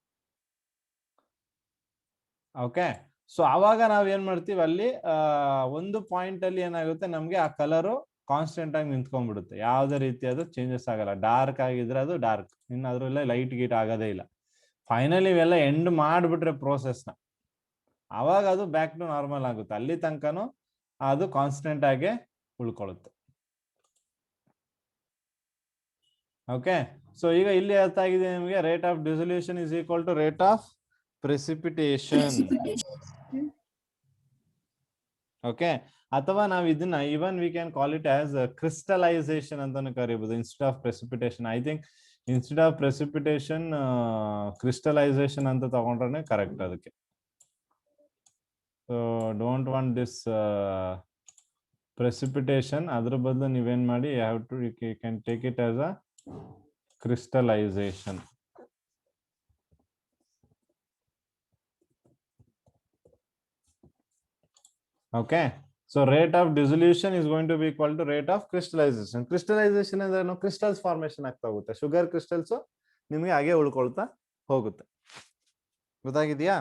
ಓಕೆ, ಸೊ ಅವಾಗ ನಾವ್ ಏನ್ ಮಾಡ್ತೀವಿ, ಅಲ್ಲಿ ಒಂದು ಪಾಯಿಂಟ್ ಅಲ್ಲಿ ಏನಾಗುತ್ತೆ, ನಮ್ಗೆ ಆ ಕಲರು ಕಾನ್ಸ್ಟೆಂಟ್ ಆಗಿ ನಿಂತ್ಕೊಂಡ್ಬಿಡುತ್ತೆ, ಯಾವುದೇ ರೀತಿಯಾದ ಚೇಂಜಸ್ ಆಗಲ್ಲ. ಡಾರ್ಕ್ ಆಗಿದ್ರೆ ಅದು ಡಾರ್ಕ್, ಇನ್ನು ಅದ್ರಲ್ಲೇ ಲೈಟ್ ಗೀಟ್ ಆಗೋದೇ ಇಲ್ಲ. ಫೈನಲಿ ಇವೆಲ್ಲ ಎಂಡ್ ಮಾಡ್ಬಿಟ್ರೆ ಪ್ರೋಸೆಸ್ನ, ಅವಾಗ ಅದು ಬ್ಯಾಕ್ ಟು ನಾರ್ಮಲ್ ಆಗುತ್ತೆ. ಅಲ್ಲಿ ತನಕನೂ ಅದು ಕಾನ್ಸ್ಟೆಂಟ್ ಆಗಿ ಉಳ್ಕೊಳ್ಳುತ್ತೆ. ಓಕೆ, ಸೊ ಈಗ ಇಲ್ಲಿ ಅರ್ಥ ಆಗಿದೆ ನಿಮಗೆ, rate of dissolution is equal to rate of precipitation. Okay, ಅಥವಾ ನಾವು ಇದನ್ನ even we can call it as crystallization ಅಂತಾನು ಕರೀಬಹುದು instead of precipitation. I think instead of precipitation crystallization ಅಂತ ತಗೊಂಡ್ರೆ ಕರೆಕ್ಟ್ ಅದಕ್ಕೆ. So don't want this precipitation, ಅದ್ರ ಬದಲು ನೀವೇನ್ ಮಾಡಿ, you have to you can take it as a crystallization. Okay, so rate of dissolution is going to be equal to rate of crystallization. Crystallization ಅಂದ್ರೆ crystals formation ಆಗ್ತಾ ಹೋಗುತ್ತೆ, sugar crystals ನಿಮಗೆ ಹಾಗೆ ಉಳ್ಕೊಳ್ತಾ ಹೋಗುತ್ತೆ. ಗೊತ್ತಾಗಿದೆಯಾ?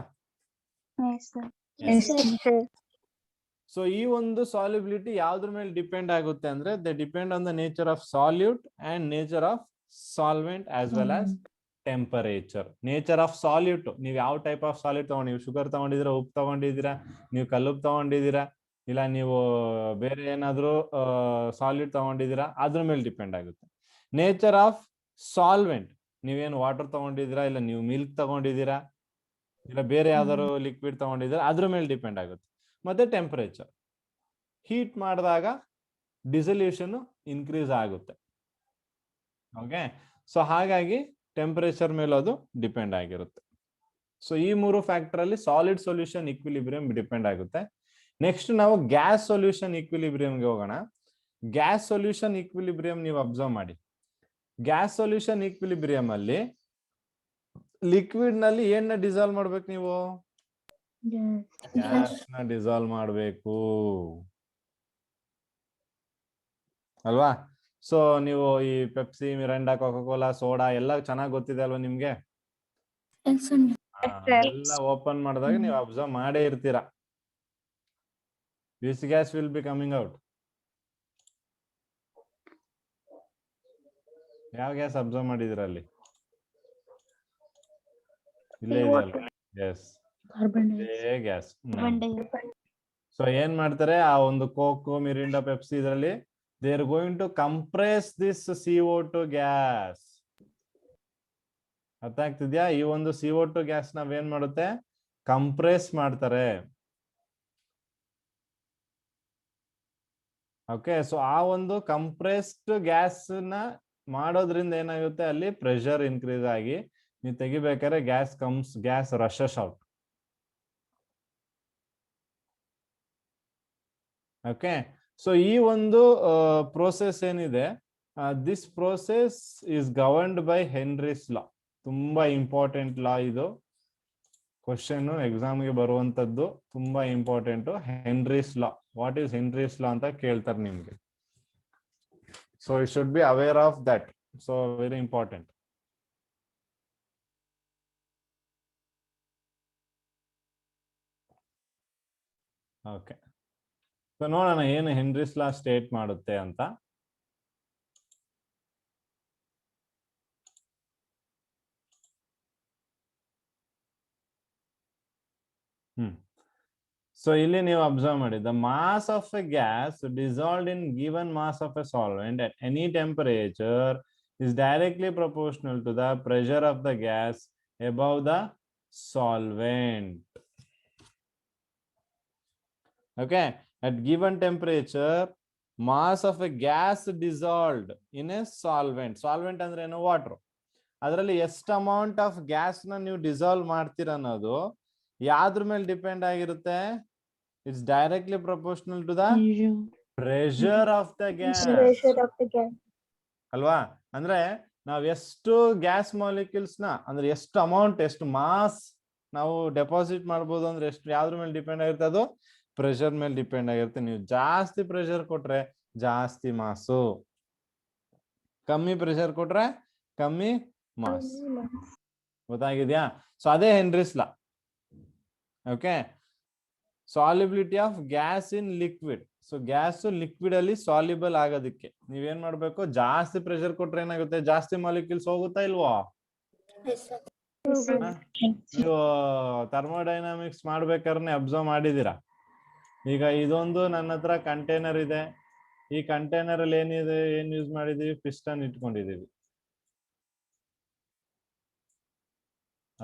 ಸೊ ಈ ಒಂದು ಸಾಲ್ಯುಬಿಲಿಟಿ ಯಾವ್ದ್ರ ಮೇಲೆ ಡಿಪೆಂಡ್ ಆಗುತ್ತೆ ಅಂದ್ರೆ, they depend on the nature of salute and nature of solvent as well as temperature. Nature of salute, ನೀವು ಯಾವ ಟೈಪ್ ಆಫ್ ಸಾಲ್ಯೂಟ್ ತಗೊಂಡು, ನೀವು ಶುಗರ್ ತಗೊಂಡಿದ್ದೀರಾ, ಉಪ್ಪು ತಗೊಂಡಿದ್ದೀರಾ, ನೀವು ಕಲ್ಲುಪ್ಪು ತಗೊಂಡಿದ್ದೀರಾ, ಇಲ್ಲ ನೀವು ಬೇರೆ ಏನಾದ್ರು ಸಾಲ್ಯೂಟ್ ತಗೊಂಡಿದ್ದೀರಾ, ಅದ್ರ ಮೇಲೆ ಡಿಪೆಂಡ್ ಆಗುತ್ತೆ. ನೇಚರ್ ಆಫ್ ಸಾಲ್ವೆಂಟ್, ನೀವೇನು ವಾಟರ್ ತಗೊಂಡಿದ್ದೀರಾ, ಇಲ್ಲ ನೀವು ಮಿಲ್ಕ್ ತಗೊಂಡಿದ್ದೀರಾ, ಇಲ್ಲ ಬೇರೆ ಯಾವ್ದಾದ್ರು ಲಿಕ್ವಿಡ್ ತಗೊಂಡಿದ್ದೀರಾ, ಅದ್ರ ಮೇಲೆ ಡಿಪೆಂಡ್ ಆಗುತ್ತೆ. ಮತ್ತೆ ಟೆಂಪರೇಚರ್, ಹೀಟ್ ಮಾಡಿದಾಗ ಡಿಸಲ್ಯೂಷನ್ ಇನ್ಕ್ರೀಸ್ ಆಗುತ್ತೆ. ಓಕೆ, ಸೊ ಹಾಗಾಗಿ ಟೆಂಪರೇಚರ್ ಮೇಲೆ ಅದು ಡಿಪೆಂಡ್ ಆಗಿರುತ್ತೆ. ಸೊ ಈ ಮೂರು ಫ್ಯಾಕ್ಟರ್ ಅಲ್ಲಿ ಸಾಲಿಡ್ ಸೊಲ್ಯೂಷನ್ ಈಕ್ವಿಲಿಬ್ರಿಯಂ ಡಿಪೆಂಡ್ ಆಗುತ್ತೆ. ನೆಕ್ಸ್ಟ್ ನಾವು ಗ್ಯಾಸ್ ಸೊಲ್ಯೂಷನ್ ಈಕ್ವಿಲಿಬ್ರಿಯಂಗೆ ಹೋಗೋಣ. ಗ್ಯಾಸ್ ಸೊಲ್ಯೂಷನ್ ಈಕ್ವಿಲಿಬ್ರಿಯಂ ನೀವು ಅಬ್ಸರ್ವ್ ಮಾಡಿ. ಗ್ಯಾಸ್ ಸೊಲ್ಯೂಷನ್ ಈಕ್ವಿಲಿಬ್ರಿಯಂ ಅಲ್ಲಿ ಲಿಕ್ವಿಡ್ ನಲ್ಲಿ ಏನ್ನ ಡಿಸಾಲ್ವ್ ಮಾಡ್ಬೇಕು, ನೀವು ಗ್ಯಾಸ್ ನ ಡಿಸಾಲ್ವ್ ಮಾಡಬೇಕು ಅಲ್ವಾ? ಸೊ ನೀವು ಈ Pepsi, Mirinda, Coca Cola, soda ಎಲ್ಲ ಚೆನ್ನಾಗಿ ಗೊತ್ತಿದೆ ಅಲ್ವಾ ನಿಮ್ಗೆ? ಎಲ್ಲ ಓಪನ್ ಮಾಡಿದಾಗ ನೀವು ಅಬ್ಸರ್ವ್ ಮಾಡೇ ಇರ್ತೀರಾ, this gas will be coming out. ಯಾವ ಗ್ಯಾಸ್ ಅಬ್ಸರ್ವ್ ಮಾಡಿದಿರ ಅಲ್ಲಿ? ಇಲ್ಲೇ ಇದೆಯಲ್ಲ, ಎಸ್, ಗ್ಯಾಸ್. ಸೊ ಏನ್ ಮಾಡ್ತಾರೆ, ಆ ಒಂದು ಕೋಕೋ, ಮಿರಿಂಡಾ, ಪೆಪ್ಸಿ ಇದರಲ್ಲಿ they are going to compress this CO2 gas. ಅರ್ಥ ಆಗ್ತಿದ್ಯಾ? ಈ ಒಂದು CO2 ಗ್ಯಾಸ್ ನಾವೇನ್ ಮಾಡುತ್ತೆ, ಕಂಪ್ರೆಸ್ ಮಾಡ್ತಾರೆ. ಓಕೆ, ಸೊ ಆ ಒಂದು ಕಂಪ್ರೆಸ್ಡ್ ಗ್ಯಾಸ್ ನ ಮಾಡೋದ್ರಿಂದ ಏನಾಗುತ್ತೆ, ಅಲ್ಲಿ ಪ್ರೆಷರ್ ಇನ್ಕ್ರೀಸ್ ಆಗಿ ನೀವು ತೆಗಿಬೇಕಾದ್ರೆ gas rushes out. Okay, so ಈ ಒಂದು ಪ್ರೋಸೆಸ್ ಏನಿದೆ, this process is governed by Henry's law. ತುಂಬಾ ಇಂಪಾರ್ಟೆಂಟ್ ಲಾ ಇದು, ಕ್ವಶನ್ ಎಕ್ಸಾಮ್ಗೆ ಬರುವಂತದ್ದು, ತುಂಬಾ important. Henry's law, what is Henry's law ಅಂತ ಕೇಳ್ತಾರೆ ನಿಮ್ಗೆ. So you should be aware of that. So very important. Okay, so ನೋಡೋಣ ಏನು ಹೆನ್ರಿಸ್ ಲಾ ಸ್ಟೇಟ್ ಮಾಡುತ್ತೆ ಅಂತ. ಸೊ ಇಲ್ಲಿ ನೀವು ಅಬ್ಸರ್ವ್ ಮಾಡಿ, the mass of a gas dissolved in given mass of a solvent at any temperature is directly proportional to the pressure of the gas above the solvent. Okay, at given temperature, mass of a gas dissolved in a solvent. Solvent ಅಂದ್ರೆ ಏನು? Water. ಅದರಲ್ಲಿ ಎಷ್ಟು amount of gas ನ ನೀವು dissolve ಮಾಡ್ತೀರ ಅನ್ನೋದು ಯಾವ್ದ್ರ ಮೇಲೆ ಡಿಪೆಂಡ್ ಆಗಿರುತ್ತೆ? It's directly proportional to the pressure of the gas ಅಲ್ವಾ? ಅಂದ್ರೆ ನಾವ್ ಎಷ್ಟು ಗ್ಯಾಸ್ ಮಾಲಿಕ್ಯೂಲ್ಸ್ ನ, ಅಂದ್ರೆ ಎಷ್ಟು ಅಮೌಂಟ್, ಎಷ್ಟು ಮಾಸ್ ನಾವು ಡೆಪಾಸಿಟ್ ಮಾಡ್ಬೋದು ಅಂದ್ರೆ ಎಷ್ಟು, ಯಾವ್ದ್ರ ಮೇಲೆ ಡಿಪೆಂಡ್ ಆಗಿರುತ್ತೆ? ಅದು ಪ್ರೆಷರ್ ಮೇಲೆ ಡಿಪೆಂಡ್ ಆಗಿರುತ್ತೆ. ನೀವು ಜಾಸ್ತಿ ಪ್ರೆಷರ್ ಕೊಟ್ರೆ ಜಾಸ್ತಿ ಮಾಸು, ಕಮ್ಮಿ ಪ್ರೆಷರ್ ಕೊಟ್ರೆ ಕಮ್ಮಿ ಮಾಸ್. ಗೊತ್ತಾಗಿದ್ಯಾ? ಸೊ ಅದೇ Henry's law. Okay, solubility of gas in liquid. So gas liquid ಅಲ್ಲಿ ಸಾಲ್ಯುಬಲ್ ಆಗೋದಕ್ಕೆ ನೀವೇನ್ ಮಾಡ್ಬೇಕು? ಜಾಸ್ತಿ ಪ್ರೆಷರ್ ಕೊಟ್ರೆ ಏನಾಗುತ್ತೆ? ಜಾಸ್ತಿ ಮಾಲಿಕ್ಯೂಲ್ಸ್ ಹೋಗುತ್ತಾ ಇಲ್ವಾ? ನೀವು ಥರ್ಮೋಡೈನಾಮಿಕ್ಸ್ ಮಾಡ್ಬೇಕಾದ್ರೆ ಅಬ್ಸರ್ವ್ ಮಾಡಿದೀರಾ? ಈಗ ಇದೊಂದು ನನ್ನ ಹತ್ರ ಕಂಟೈನರ್ ಇದೆ. ಈ ಕಂಟೈನರ್ ಅಲ್ಲಿ ಏನಿದೆ, ಏನ್ ಯೂಸ್ ಮಾಡಿದೀವಿ? ಪಿಸ್ಟನ್ ಇಟ್ಕೊಂಡಿದೀವಿ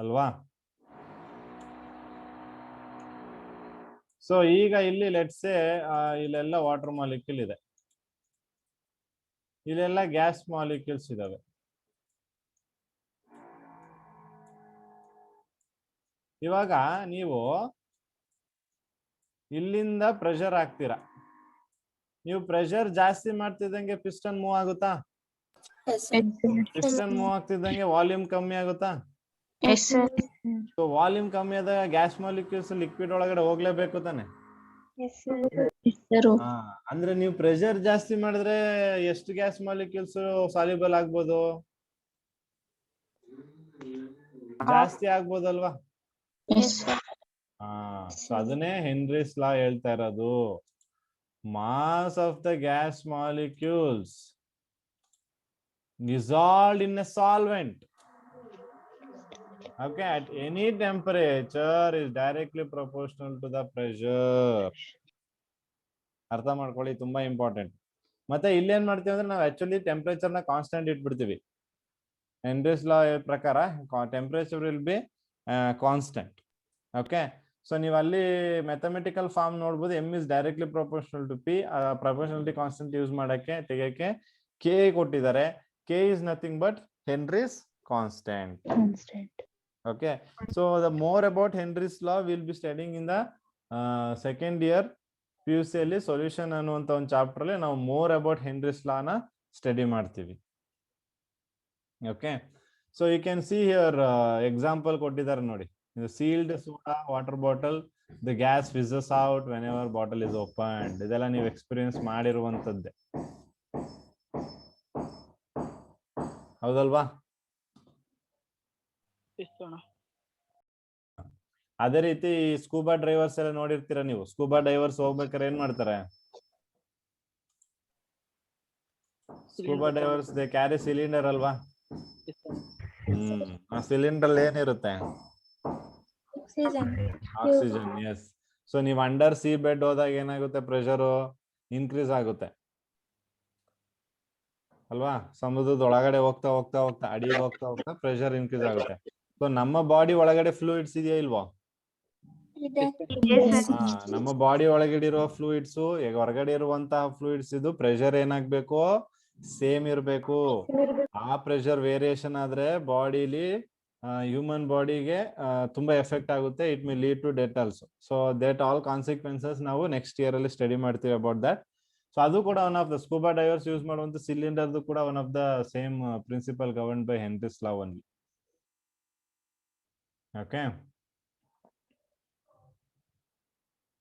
ಅಲ್ವಾ? ಸೊ ಈಗ ಇಲ್ಲಿ ಲೆಟ್ಸ್ ಇಲ್ಲೆಲ್ಲ ವಾಟರ್ ಮಾಲಿಕ್ಯೂಲ್ ಇದೆ, ಇಲ್ಲೆಲ್ಲ ಗ್ಯಾಸ್ ಮಾಲಿಕ್ಯೂಲ್ಸ್ ಇದಾವೆ. ಇವಾಗ ನೀವು ಇಲ್ಲಿಂದ ಪ್ರೆಷರ್ ಹಾಕ್ತೀರಾ. ನೀವು ಪ್ರೆಷರ್ ಜಾಸ್ತಿ ಮಾಡ್ತಿದ್ದಂಗೆ ಪಿಸ್ಟನ್ ಮೂವ್ ಆಗುತ್ತಾ? ಪಿಸ್ಟನ್ ಮೂವ್ ಆಗ್ತಿದ್ದಂಗೆ ವಾಲ್ಯೂಮ್ ಕಮ್ಮಿ ಆಗುತ್ತಾ? ಸೊ ವಾಲ್ಯೂಮ್ ಕಮ್ಮಿ ಆದಾಗ ಗ್ಯಾಸ್ ಮಾಲಿಕ್ಯೂಲ್ಸ್ ಲಿಕ್ವಿಡ್ ಒಳಗಡೆ ಹೋಗ್ಲೇಬೇಕು ತಾನೆ? ಅಂದ್ರೆ ನೀವು ಪ್ರೆಷರ್ ಜಾಸ್ತಿ ಮಾಡಿದ್ರೆ ಎಷ್ಟು ಗ್ಯಾಸ್ ಮಾಲಿಕ್ಯೂಲ್ಸ್ ಸಾಲ್ಯುಬಲ್ ಆಗ್ಬೋದು? ಜಾಸ್ತಿ ಆಗ್ಬೋದಲ್ವಾ? ಸೊ ಅದನ್ನೇ ಹೆನ್ರಿಸ್ ಲಾ ಹೇಳ್ತಾ ಇರೋದು. Mass of the gas molecules dissolved in a solvent, okay, at any temperature is directly proportional to the pressure. ಅರ್ಥ ಮಾಡ್ಕೊಳ್ಳಿ, ತುಂಬಾ ಇಂಪಾರ್ಟೆಂಟ್. ಮತ್ತೆ ಇಲ್ಲೇನ್ ಮಾಡ್ತೀವಿ ಅಂದ್ರೆ ನಾವು ಆಕ್ಚುಲಿ ಟೆಂಪರೇಚರ್ ನ ಕಾನ್ಸ್ಟೆಂಟ್ ಇಟ್ಬಿಡ್ತೀವಿ. ಹೆನ್ರಿಸ್ ಲಾ ಪ್ರಕಾರ temperature will be constant. Okay, so ನೀವು ಅಲ್ಲಿ ಮ್ಯಾಥಮೆಟಿಕಲ್ ಫಾರ್ಮ್ ನೋಡ್ಬೋದು. M is directly proportional to P. Proportionality constant use ಮಾಡಕ್ಕೆ ತೆಗೆಯಕ್ಕೆ ಕೆ ಕೊಟ್ಟಿದ್ದಾರೆ. K is nothing but Henry's constant. Okay, so the more about Henry's law we'll be studying in the second year PUC ಅಲ್ಲಿ solution ಅನ್ನುವಂತ ಒಂದು chapter ಅಲ್ಲಿ ನಾವು more about Henry's law ನ study ಮಾಡ್ತೀವಿ. Okay, so you can see here example ಕೊಟ್ಟಿದ್ದಾರೆ ನೋಡಿ. The sealed soda water bottle, the gas fizzes out whenever bottle is opened. ಇದೆಲ್ಲ ನೀವು ಎಕ್ಸ್ಪೀರಿಯನ್ಸ್ ಮಾಡಿರುವಂತದ್ದೇ, ಹೌದಲ್ವಾ? ಅದೇ ರೀತಿ ಸ್ಕೂಬಾ ಡ್ರೈವರ್ಸ್ ಎಲ್ಲ ನೋಡಿರ್ತೀರ ನೀವು. ಸ್ಕೂಬಾ ಡೈವರ್ಸ್ ಹೋಗ್ಬೇಕಾದ್ರೆ ಏನ್ ಮಾಡ್ತಾರೆ? Scuba divers they carry cylinder ಅಲ್ವಾ? ಆ ಸಿಲಿಂಡರ್ ಅಲ್ಲಿ ಏನಿರುತ್ತೆ? ಆಕ್ಸಿಜನ್. ಎಸ್. ಸೊ ನೀವು ಅಂಡರ್ ಸಿ ಬೆಡ್ ಹೋದಾಗ ಏನಾಗುತ್ತೆ? ಪ್ರೆಷರ್ ಇನ್ಕ್ರೀಸ್ ಆಗುತ್ತೆ ಅಲ್ವಾ? ಸಮುದ್ರದ ಒಳಗಡೆ ಹೋಗ್ತಾ ಹೋಗ್ತಾ ಹೋಗ್ತಾ ಅಡಿಗೆ ಹೋಗ್ತಾ ಹೋಗ್ತಾ ಪ್ರೆಷರ್ ಇನ್ಕ್ರೀಸ್ ಆಗುತ್ತೆ. ಸೊ ನಮ್ಮ ಬಾಡಿ ಒಳಗಡೆ ಫ್ಲೂಯಿಡ್ಸ್ ಇದೆಯಾ ಇಲ್ವಾ? ನಮ್ಮ ಬಾಡಿ ಒಳಗಡೆ ಇರುವ ಫ್ಲೂಯಿಡ್ಸ್, ಈಗ ಹೊರಗಡೆ ಇರುವಂತಹ ಫ್ಲೂಯಿಡ್ಸ್ ಇದು ಪ್ರೆಷರ್ ಏನಾಗ್ಬೇಕು? ಸೇಮ್ ಇರ್ಬೇಕು. ಆ ಪ್ರೆಷರ್ ವೇರಿಯೇಷನ್ ಆದ್ರೆ ಬಾಡಿಲಿ ಹ್ಯೂಮನ್ ಬಾಡಿಗೆ ತುಂಬಾ ಎಫೆಕ್ಟ್ ಆಗುತ್ತೆ. It may lead to death also. So that all consequences ನಾವು ನೆಕ್ಸ್ಟ್ ಇಯರ್ ಅಲ್ಲಿ ಸ್ಟಡಿ ಮಾಡ್ತೀವಿ ಅಬೌಟ್ ದಟ್. ಸೊ ಅದು ಕೂಡ one of the scuba divers use ಮಾಡುವಂತ ಸಿಲಿಂಡರ್ ಕೂಡ one of the same principle governed by Henry's law only. Okay,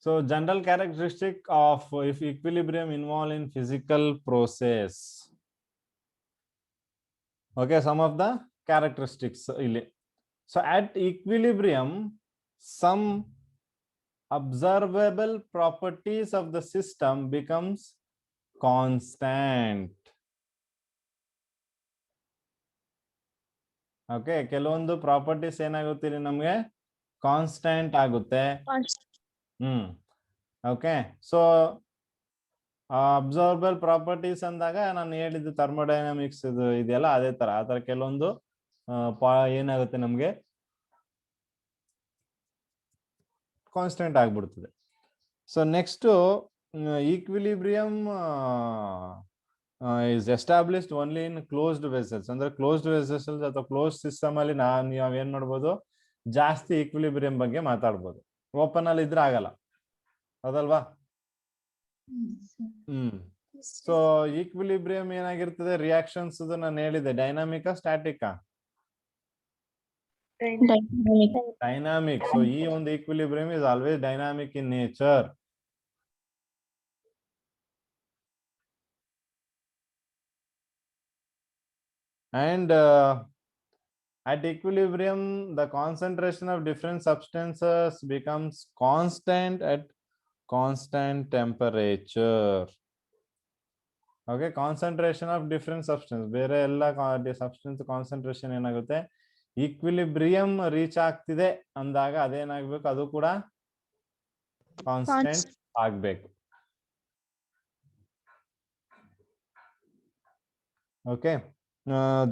so general characteristic of if equilibrium involved in physical process. Okay, some of the characteristics illi. So at equilibrium, some observable properties of the system becomes constant. Okay, ಕೆಲವೊಂದು properties ಏನಾಗುತ್ತೆ ಇಲ್ಲಿ ನಮ್ಗೆ constant ಆಗುತ್ತೆ. Okay, so observable properties ಅಂದಾಗ ನಾನು ಹೇಳಿದ್ದು thermodynamics ಇದು ಇದೆಯಲ್ಲ ಅದೇ ತರ, ಆ ತರ ಕೆಲವೊಂದು ಏನಾಗುತ್ತೆ ನಮ್ಗೆ ಕಾನ್ಸ್ಟೆಂಟ್ ಆಗ್ಬಿಡ್ತದೆ. So next equilibrium is established only in closed vessels. ಅಂದ್ರೆ ಕ್ಲೋಸ್ಡ್ ವೆಸಲ್ಸ್ ಅಥವಾ ಕ್ಲೋಸ್ ಸಿಸ್ಟಮ್ ಅಲ್ಲಿ ನೀವು ಏನ್ ಮಾಡ್ಬೋದು, ಜಾಸ್ತಿ ಈಕ್ವಿಲಿಬ್ರಿಯಂ ಬಗ್ಗೆ ಮಾತಾಡ್ಬೋದು. ಓಪನ್ ಅಲ್ಲಿ ಇದ್ರೆ ಆಗಲ್ಲ, ಹೌದಲ್ವಾ? ಸೊ ಈಕ್ವಿಲಿಬ್ರಿಯಂ ಏನಾಗಿರ್ತದೆ, ರಿಯಾಕ್ಷನ್ಸ್ ನಾನು ಹೇಳಿದೆ, ಡೈನಾಮಿಕಾ ಸ್ಟ್ಯಾಟಿಕಾ? ಡೈನಾಮಿಕ್. ಸೊ ಈ ಒಂದು equilibrium is always dynamic in nature. And at equilibrium, the concentration of different substances becomes constant at constant temperature. Okay, concentration of different substance, ಬೇರೆ ಎಲ್ಲ ಸಬ್ಸ್ಟೆನ್ಸ್ ಕಾನ್ಸಂಟ್ರೇಷನ್ ಏನಾಗುತ್ತೆ, equilibrium reach ಆಗ್ತಿದೆ ಅಂದಾಗ ಅದೇನಾಗ್ಬೇಕು, ಅದು ಕೂಡ ಕಾನ್ಸ್ಟೆಂಟ್ ಆಗ್ಬೇಕು. Okay.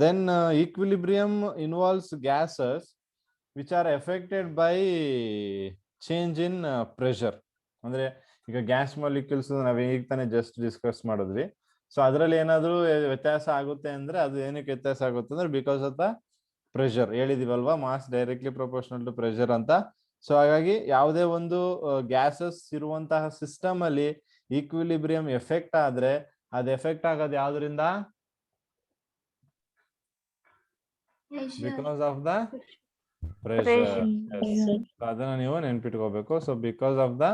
Then equilibrium involves gases which are affected by change in pressure. ಅಂದ್ರೆ ಈಗ ಗ್ಯಾಸ್ ಮಾಲಿಕ್ಯೂಲ್ಸ್ ನಾವ್ ಈಗ ತಾನೇ ಜಸ್ಟ್ ಡಿಸ್ಕಸ್ ಮಾಡಿದ್ವಿ. ಸೊ ಅದರಲ್ಲಿ ಏನಾದ್ರು ವ್ಯತ್ಯಾಸ ಆಗುತ್ತೆ ಅಂದ್ರೆ ಅದು ಏನಕ್ಕೆ ವ್ಯತ್ಯಾಸ ಆಗುತ್ತೆ ಅಂದ್ರೆ ಬಿಕಾಸ್ ಆಫ್ ದ ಪ್ರೆಷರ್. ಹೇಳಿದಿವಲ್ವಾ, mass directly proportional to pressure ಅಂತ. ಸೊ ಹಾಗಾಗಿ ಯಾವುದೇ ಒಂದು ಗ್ಯಾಸಸ್ ಇರುವಂತಹ ಸಿಸ್ಟಮ್ ಅಲ್ಲಿ ಈಕ್ವಿಲಿಬ್ರಿಯಂ ಎಫೆಕ್ಟ್ ಆದ್ರೆ ಅದು ಎಫೆಕ್ಟ್ ಆಗೋದು ಯಾವ್ದ್ರಿಂದ? Because of the pressure. Yes. So ಅದನ್ನ ನೀವು ನೆನ್ಪಿಟ್ಕೋಬೇಕು. So because of the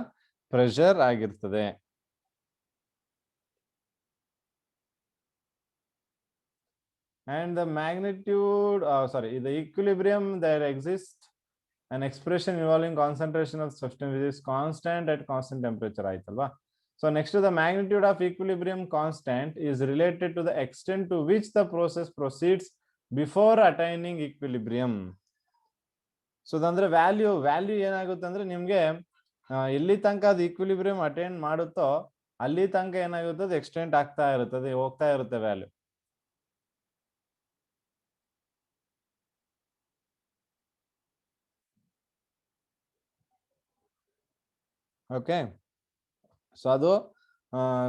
pressure ಆಗಿರ್ತದೆ. And the magnitude, the equilibrium, there exists an expression involving concentration of substance which is constant at constant temperature ಆಯ್ತಲ್ವಾ? So next to the magnitude of equilibrium constant is related to the extent to which the process proceeds before attaining equilibrium. So ಅದಂದ್ರೆ value ಏನಾಗುತ್ತೆ ಅಂದ್ರೆ ನಿಮ್ಗೆ ಎಲ್ಲಿ ತನಕ ಅದು equilibrium attain ಮಾಡುತ್ತೋ ಅಲ್ಲಿ ತನಕ ಏನಾಗುತ್ತೆ, ಅದು ಎಕ್ಸ್ಟೆಂಟ್ ಆಗ್ತಾ ಇರುತ್ತದೆ, ಹೋಗ್ತಾ ಇರುತ್ತೆ ವ್ಯಾಲ್ಯೂ. ಓಕೆ, ಸೊ ಅದು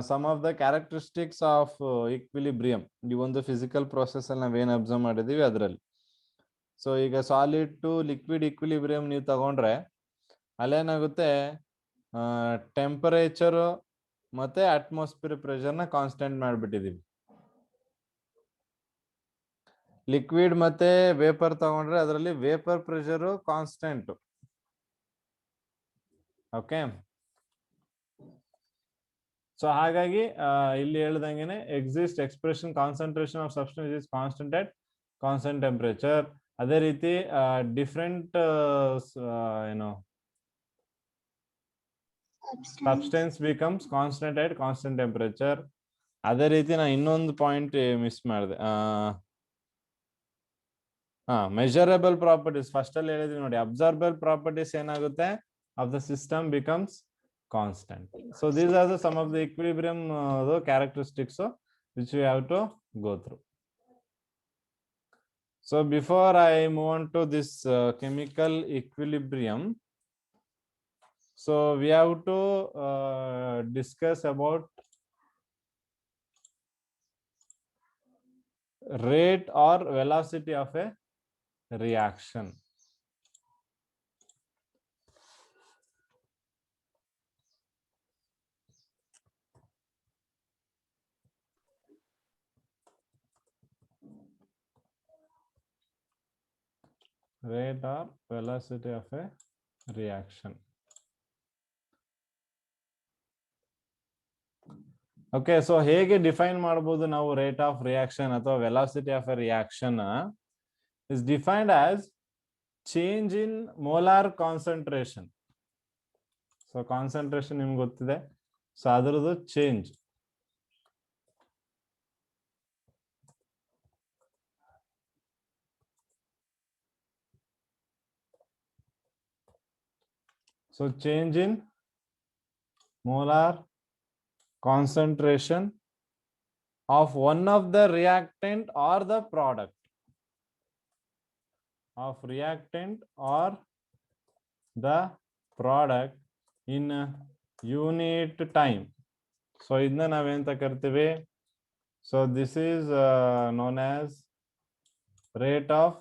some of the characteristics of equilibrium. ಈ ಒಂದು ಫಿಸಿಕಲ್ ಪ್ರೋಸೆಸ್ ಅಲ್ಲಿ ನಾವೇನು ಅಬ್ಸರ್ವ್ ಮಾಡಿದೀವಿ ಅದರಲ್ಲಿ. ಸೊ ಈಗ ಸಾಲಿಡ್ ಟು ಲಿಕ್ವಿಡ್ ಈಕ್ವಿಲಿಬ್ರಿಯಂ ನೀವು ತಗೊಂಡ್ರೆ ಅಲ್ಲೇನಾಗುತ್ತೆ, ಟೆಂಪರೇಚರ್ ಮತ್ತೆ ಅಟ್ಮಾಸ್ಫಿಯರ್ ಪ್ರೆಷರ್ನ ಕಾನ್ಸ್ಟೆಂಟ್ ಮಾಡ್ಬಿಟ್ಟಿದೀವಿ. ಲಿಕ್ವಿಡ್ ಮತ್ತೆ ವೇಪರ್ ತಗೊಂಡ್ರೆ ಅದರಲ್ಲಿ vapour pressure constant. Okay, so ಹಾಗಾಗಿ ಇಲ್ಲಿ ಹೇಳ್ದಂಗೆನೆ exist expression concentration of substance is constant at constant temperature. ಅದೇ ರೀತಿ different substance becomes constant at constant temperature. ಅದೇ ರೀತಿ ನಾ ಇನ್ನೊಂದು ಪಾಯಿಂಟ್ ಮಿಸ್ ಮಾಡಿದೆ. ಮೆಜರಬಲ್ ಪ್ರಾಪರ್ಟೀಸ್ ಫಸ್ಟ್ ಅಲ್ಲಿ ಹೇಳಿದ್ವಿ ನೋಡಿ. ಅಬ್ಸರ್ವಬಲ್ ಪ್ರಾಪರ್ಟೀಸ್ ಏನಾಗುತ್ತೆ, of the system becomes constant. So these are some of the equilibrium characteristics which we have to go through. So before I move on to this chemical equilibrium, so we have to discuss about rate or velocity of a reaction. Rate or velocity of a reaction. Okay, so ಹೇಗೆ define ಮಾಡಬಹುದು ನಾವು rate of reaction ಅಥವಾ velocity of A reaction? is defined as change in molar concentration. So concentration ನಿಮ್ಗೆ ಗೊತ್ತಿದೆ. So ಅದರದ್ದು change. So change in molar concentration of one of the reactant or the product. Of reactant or the product in unit time. So idna naventa kartive. So this is known as rate of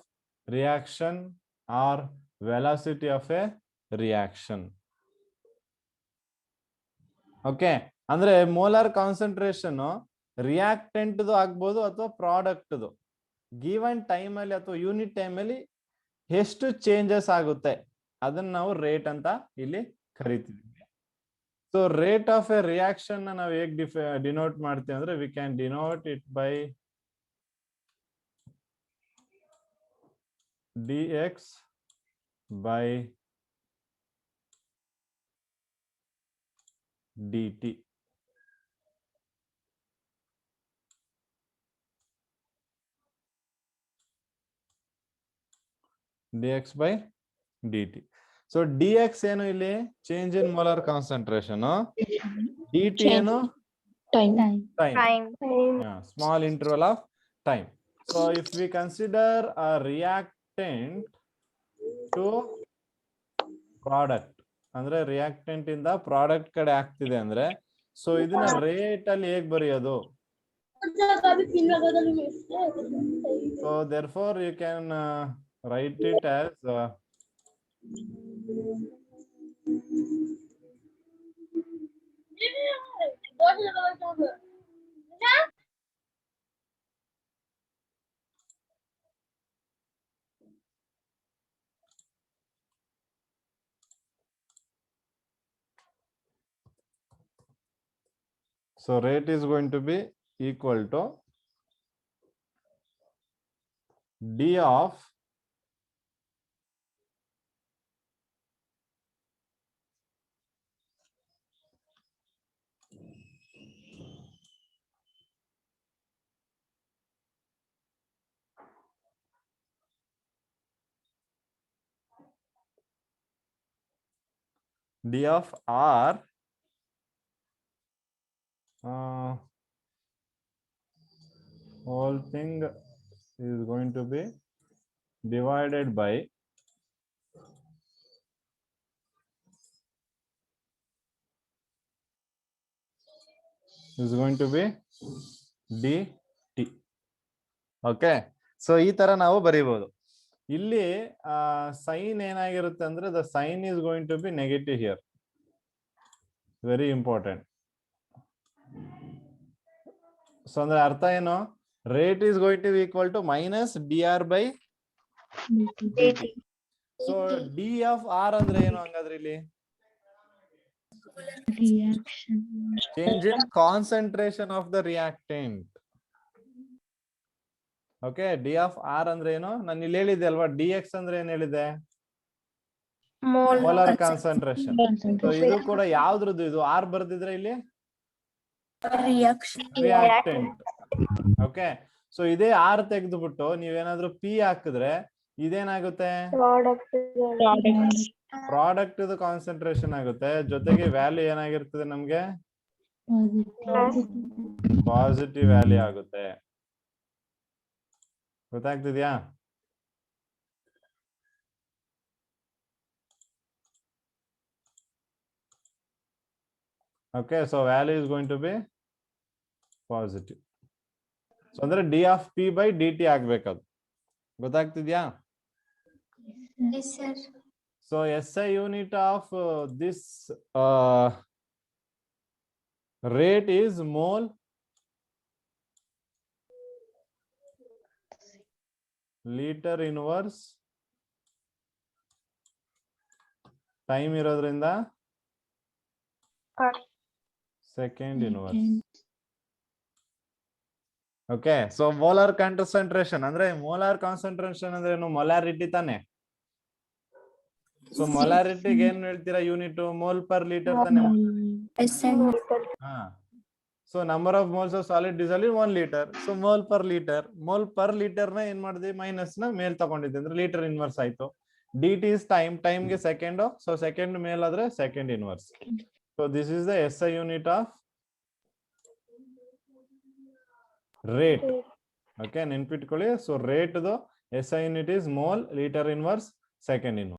reaction or velocity of a reaction. Okay, ಅಂದ್ರೆ molar concentration reactant ಆಗ್ಬೋದು ಅಥವಾ product given time ಅಲ್ಲಿ ಅಥವಾ unit time ಅಲ್ಲಿ ಎಷ್ಟು changes ಆಗುತ್ತೆ ಅದನ್ನ ನಾವು ರೇಟ್ ಅಂತ ಇಲ್ಲಿ ಕರಿತೀವಿ. So rate of A reaction ನಾವು ಹೇಗೆ ಡಿನೋಟ್ ಮಾಡ್ತೀವಿ ಅಂದ್ರೆ we can denote it by dx by dt. dx by dt. So dx ಏನು ಇಲ್ಲಿ change in molar concentration, dt ಏನು Time. time. Yeah, small interval of time. So if we consider a reactant to product, ಅಂದ್ರೆ reactant ಇಂದ product ಕಡೆ ಆಗ್ತಿದೆ ಅಂದ್ರೆ so ಇದನ್ನ rate ಅಲ್ಲಿ ಹೇಗೆ ಬರೆಯೋದು? So therefore you can write it as so rate is going to be equal to d of R whole thing is going to be divided by is going to be dt. Okay, so ಈ ತರ ನಾವು ಬರೀಬಹುದು. ಇಲ್ಲಿ sign ಏನಾಗಿರುತ್ತೆ ಅಂದ್ರೆ the sign is going to be negative here. Very important. So ಅಂದ್ರೆ ಅರ್ಥ ಏನು? Rate is going to equal to minus D R by dt. So D of R ಅಂದ್ರೆ ಏನು ಹಂಗಾದ್ರೆ ಇಲ್ಲಿ? Reaction. Change in concentration of the reactant. Okay, D of R ಅಂದ್ರೆ ಏನು? ನಾನು ಇಲ್ಲಿ ಹೇಳಿದ್ದೆ ಅಲ್ವಾ, ಡಿ ಎಕ್ಸ್ ಅಂದ್ರೆ ಏನ್ ಹೇಳಿದೆ? Molar concentration. ಸೊ ಇದು ಕೂಡ ಯಾವ್ದ್ರದ್ದು? ಇದು ಆರ್ ಬರ್ದಿದ್ರೆ ಇಲ್ಲಿ ರಿಯಾಕ್ಟೆಂಟ್. ಓಕೆ, ಸೊ ಇದೇ ಆರ್ ತೆಗೆದುಬಿಟ್ಟು ನೀವೇನಾದ್ರೂ ಪಿ ಹಾಕಿದ್ರೆ ಇದೇನಾಗುತ್ತೆ? ಪ್ರಾಡಕ್ಟ್ ಕಾನ್ಸಂಟ್ರೇಷನ್ ಆಗುತ್ತೆ. ಜೊತೆಗೆ ವ್ಯಾಲ್ಯೂ ಏನಾಗಿರ್ತದೆ ನಮ್ಗೆ? ಪಾಸಿಟಿವ್ ವ್ಯಾಲ್ಯೂ ಆಗುತ್ತೆ. ಗೊತ್ತಾಗ್ತಿದ್ಯಾ? Okay, so value is going to be positive. So ಅಂದ್ರೆ D of P by D T ಆಗ್ಬೇಕದು. ಗೊತ್ತಾಗ್ತಿದ್ಯಾ? So SI unit of this rate is mole liter inverse time ಇರೋದ್ರಿಂದ second inverse. Okay, so molar concentration ಅಂದ್ರೆ molar concentration ಅಂದ್ರೆ ಏನು? Molarity ತಾನೆ. So ಮೊಲಾರಿಟಿಗೆ ಏನ್ ಹೇಳ್ತೀರಾ ಯೂನಿಟ್? ಮೋಲ್ ಪರ್ ಲೀಟರ್ ತಾನೆ. ಹಾ. So number of moles of solid dissolve 1 litre. So mole per litre ನ ಏನ್ ಮಾಡಿದ್ವಿ? ಮೈನಸ್ ನ ಮೇಲ್ ತಗೊಂಡಿದ್ವಿ ಅಂದ್ರೆ ಲೀಟರ್ ಇನ್ವರ್ಸ್ ಆಯ್ತು. dt is time ಗೆ ಸೆಕೆಂಡ್. ಸೊ ಸೆಕೆಂಡ್ ಮೇಲ್ ಆದ್ರೆ second inverse. So this is the SI unit of rate. Okay, ನೆನ್ಪಿಟ್ಕೊಳ್ಳಿ. So rate SI unit is mole, litre inverse, second inverse.